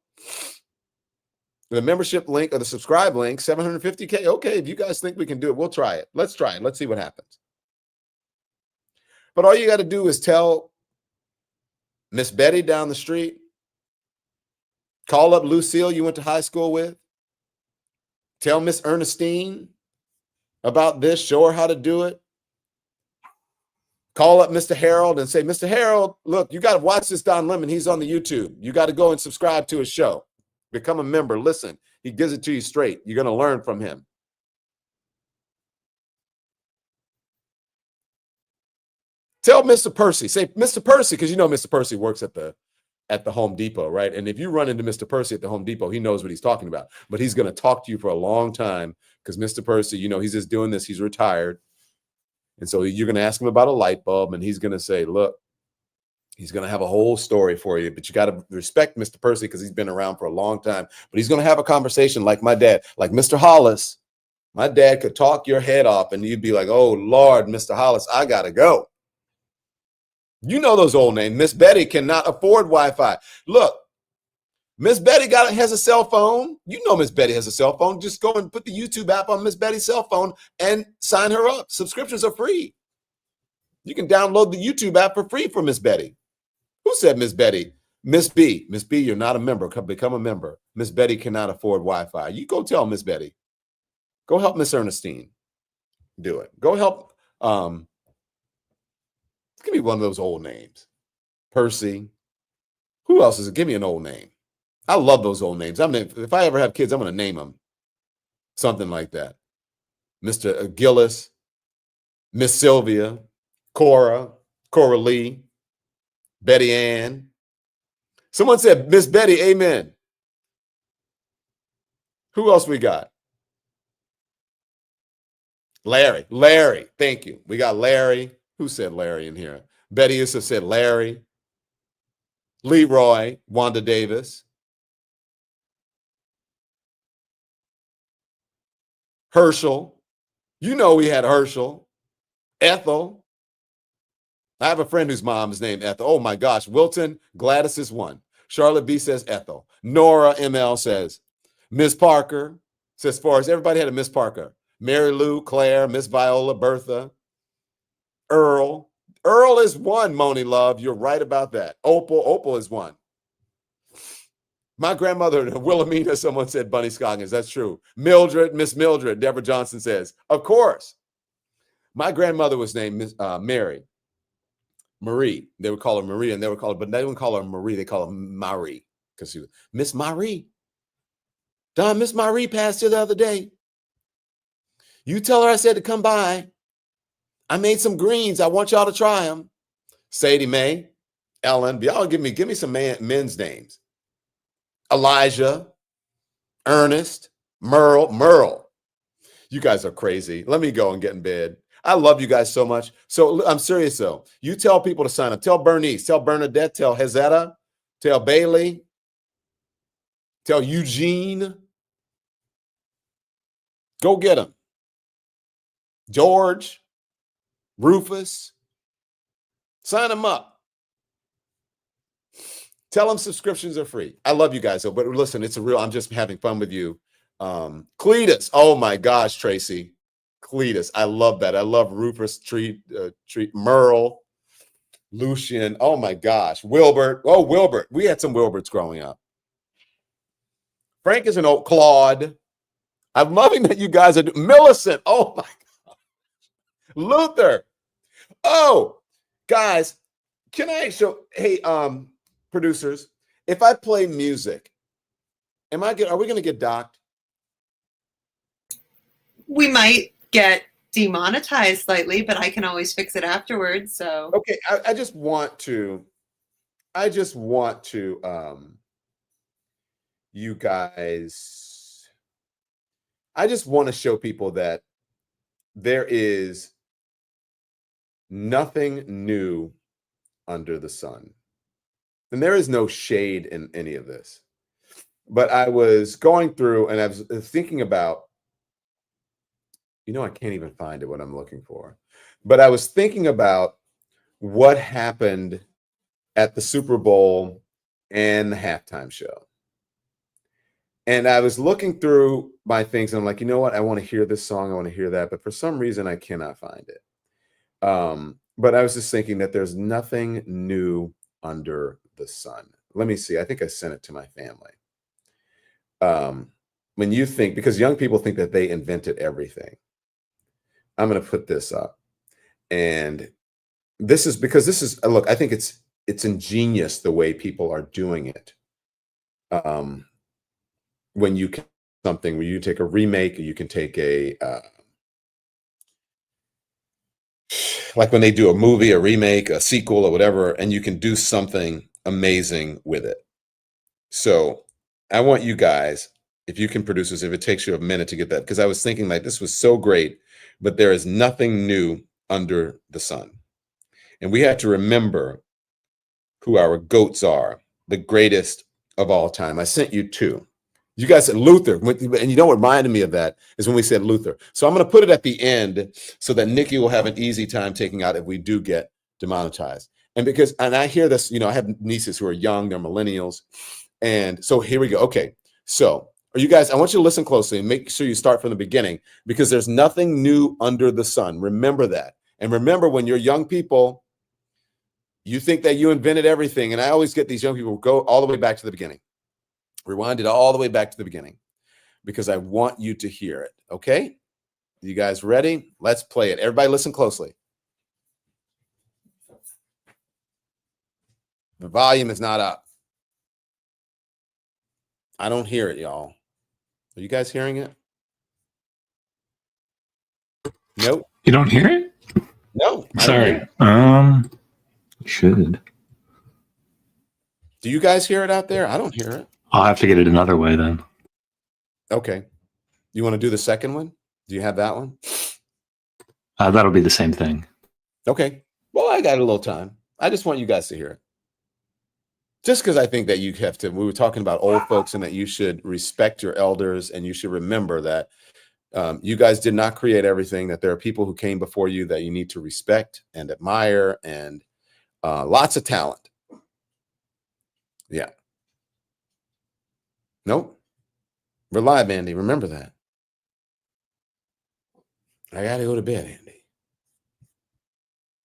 the membership link or the subscribe link, 750K. Okay, if you guys think we can do it, we'll try it. Let's try it. Let's see what happens. But all you got to do is tell Miss Betty down the street, call up Lucille you went to high school with, tell Miss Ernestine about this, show her how to do it. Call up Mr. Harold and say, Mr. Harold, look, you got to watch this Don Lemon. He's on the YouTube. You got to go and subscribe to his show. Become a member. Listen, he gives it to you straight. You're going to learn from him. Tell Mr. Percy, say, Mr. Percy, because you know Mr. Percy works at the Home Depot, right? And if you run into Mr. Percy at the Home Depot, he knows what he's talking about. But he's going to talk to you for a long time because Mr. Percy, you know, he's just doing this. He's retired. And so you're going to ask him about a light bulb, and he's going to say, look, he's going to have a whole story for you, but you got to respect Mr. Percy because he's been around for a long time. But he's going to have a conversation like my dad, like Mr. Hollis. My dad could talk your head off, and you'd be like, oh, Lord, Mr. Hollis, I got to go. You know those old names. Miss Betty cannot afford Wi-Fi. Look, Miss Betty has a cell phone. You know Miss Betty has a cell phone. Just go and put the YouTube app on Miss Betty's cell phone and sign her up. Subscriptions are free. You can download the YouTube app for free for Miss Betty. Who said Miss Betty? Miss B. Miss B, you're not a member. Become a member. Miss Betty cannot afford Wi-Fi. You go tell Miss Betty. Go help Miss Ernestine do it. Go help. Give me one of those old names. Percy. Who else is it? Give me an old name. I love those old names. I mean, if I ever have kids, I'm going to name them something like that. Mr. Gillis, Miss Sylvia, Cora Lee, Betty Ann. Someone said, Miss Betty, amen. Who else we got? Larry, thank you. We got Larry. Who said Larry in here? Betty Issa said Larry. Leroy, Wanda Davis. Herschel. You know we had Herschel. Ethel. I have a friend whose mom is named Ethel. Oh my gosh. Wilton Gladys is one. Charlotte B says Ethel. Nora ML says Miss Parker. Says Forrest. Everybody had a Miss Parker. Mary Lou, Claire, Miss Viola, Bertha. Earl is one, Moni Love. You're right about that. Opal is one. My grandmother, Wilhelmina, someone said Bunny Scoggins. That's true. Mildred, Miss Mildred, Deborah Johnson says, of course. My grandmother was named Marie. They would call her Marie, and they would call her, but they wouldn't call her Marie. They call her Marie because she was Miss Marie. Don, Miss Marie passed here the other day. You tell her I said to come by. I made some greens. I want y'all to try them. Sadie Mae, Ellen, y'all give me some men's names. Elijah, Ernest, Merle. You guys are crazy. Let me go and get in bed. I love you guys so much. So I'm serious though. You tell people to sign up. Tell Bernice, tell Bernadette, tell Hezetta, tell Bailey, tell Eugene. Go get them. George. Rufus, sign them up. Tell them subscriptions are free. I love you guys, though, but listen, I'm just having fun with you. Cletus, oh my gosh, Tracy. Cletus, I love that. I love Rufus, Treat, Merle. Lucian. Oh my gosh. Wilbert. Oh, Wilbert. We had some Wilberts growing up. Frank is an old Claude. I'm loving that you guys are Millicent. Oh my God. Luther. Oh, guys, can I show? Hey, producers, if I play music, are we going to get docked? We might get demonetized slightly, but I can always fix it afterwards. So okay, I just want to you guys, I just want to show people that there is nothing new under the sun. And there is no shade in any of this. But I was going through and I was thinking about, I can't even find it, what I'm looking for. But I was thinking about what happened at the Super Bowl and the halftime show. And I was looking through my things and I'm like, you know what? I want to hear this song. I want to hear that. But for some reason, I cannot find it. But I was just thinking that there's nothing new under the sun. Let me see. I think I sent it to my family. When you think, because young people think that they invented everything. I'm going to put this up. And this is because look, I think it's ingenious the way people are doing it. When you can something where you take a remake, or you can take a like when they do a movie, a remake, a sequel, or whatever, and you can do something amazing with it. So I want you guys, if you can produce this, if it takes you a minute to get that, because I was thinking like this was so great, but there is nothing new under the sun. And we have to remember who our GOATs are, the greatest of all time. I sent you two. You guys said Luther, and you know what reminded me of that is when we said Luther. So I'm going to put it at the end so that Nikki will have an easy time taking out if we do get demonetized. And I hear this, I have nieces who are young, they're millennials. And so here we go. Okay. So are you guys, I want you to listen closely and make sure you start from the beginning, because there's nothing new under the sun. Remember that. And remember, when you're young people, you think that you invented everything. And I always get these young people who go all the way back to the beginning. Rewind it all the way back to the beginning, because I want you to hear it. Okay? You guys ready? Let's play it. Everybody listen closely. The volume is not up. I don't hear it, y'all. Are you guys hearing it? Nope. You don't hear it? No. Sorry. Should. Do you guys hear it out there? I don't hear it. I'll have to get it another way then. Okay. You want to do the second one? Do you have that one? That'll be the same thing. Okay. Well, I got a little time. I just want you guys to hear it. Just because I think that you have to, we were talking about old folks and that you should respect your elders, and you should remember that you guys did not create everything, that there are people who came before you that you need to respect and admire, and lots of talent. Yeah. Nope. We're live, Andy. Remember that. I got to go to bed, Andy.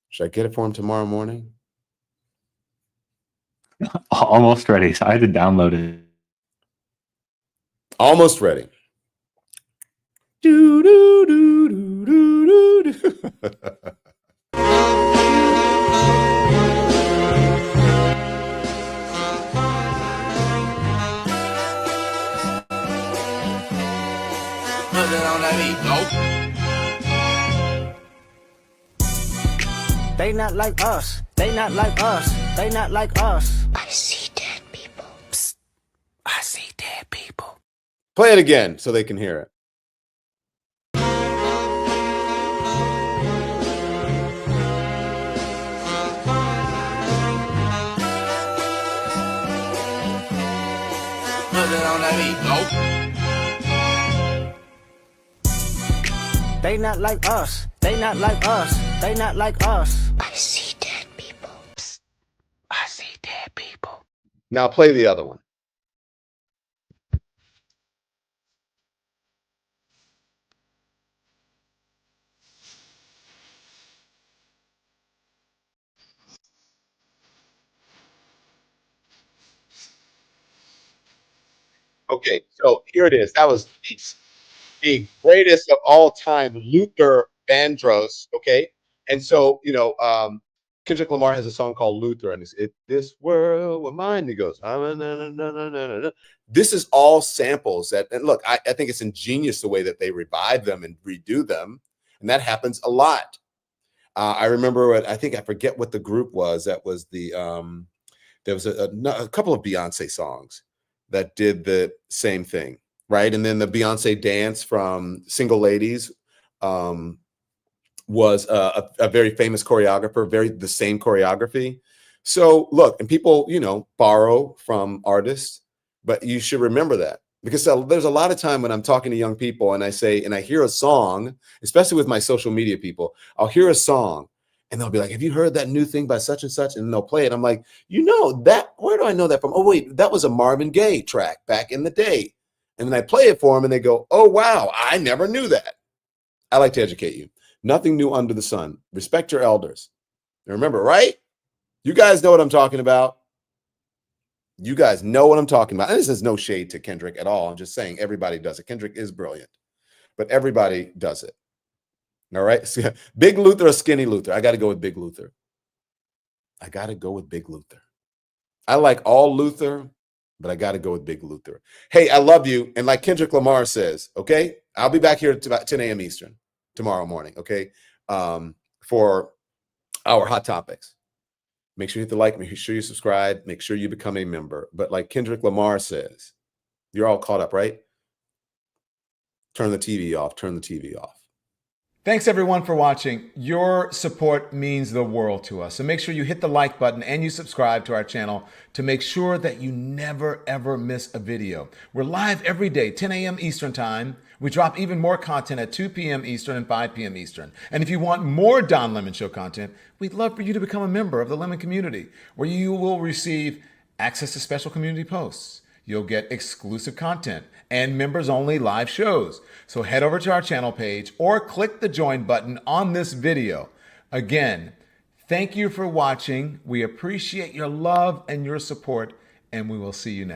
Should I get it for him tomorrow morning? Almost ready. So I had to download it. Almost ready. Do, do, do, do, do, do, do. They not like us. They not like us. They not like us. I see dead people. Psst. I see dead people. Play it again so they can hear it. They not like us. They not like us. They not like us. I see dead people. Psst. I see dead people. Now play the other one. Okay, so here it is. That was the greatest of all time, Luther Vandross. Okay, and so Kendrick Lamar has a song called Luther, and it's this world where mine. He goes, "Ah, na, na, na, na, na, na." This is all samples that, and look, I think it's ingenious the way that they revive them and redo them, and that happens a lot. I remember I think I forget what the group was. That was there was a couple of Beyonce songs that did the same thing, right? And then the Beyonce dance from Single Ladies was a very famous choreographer, the same choreography. So look, and people, borrow from artists, but you should remember that, because there's a lot of time when I'm talking to young people and I hear a song, especially with my social media people, I'll hear a song and they'll be like, have you heard that new thing by such and such? And they'll play it. I'm like, where do I know that from? Oh, wait, that was a Marvin Gaye track back in the day. And then I play it for them and they go, oh, wow, I never knew that. I like to educate you. Nothing new under the sun. Respect your elders. And remember, right? You guys know what I'm talking about. You guys know what I'm talking about. And this is no shade to Kendrick at all. I'm just saying everybody does it. Kendrick is brilliant, but everybody does it. All right. So, Big Luther or Skinny Luther? I got to go with Big Luther. I got to go with Big Luther. I like all Luther, but I got to go with Big Luther. Hey, I love you. And like Kendrick Lamar says, okay, I'll be back here at about 10 a.m. Eastern tomorrow morning, okay, for our Hot Topics. Make sure you hit the like, make sure you subscribe, make sure you become a member. But like Kendrick Lamar says, you're all caught up, right? Turn the TV off, turn the TV off. Thanks everyone for watching. Your support means the world to us. So make sure you hit the like button and you subscribe to our channel to make sure that you never ever miss a video. We're live every day, 10 a.m. Eastern time. We drop even more content at 2 p.m. Eastern and 5 p.m. Eastern. And if you want more Don Lemon Show content, we'd love for you to become a member of the Lemon community, where you will receive access to special community posts. You'll get exclusive content and members-only live shows. So head over to our channel page or click the join button on this video. Again, thank you for watching. We appreciate your love and your support, and we will see you next time.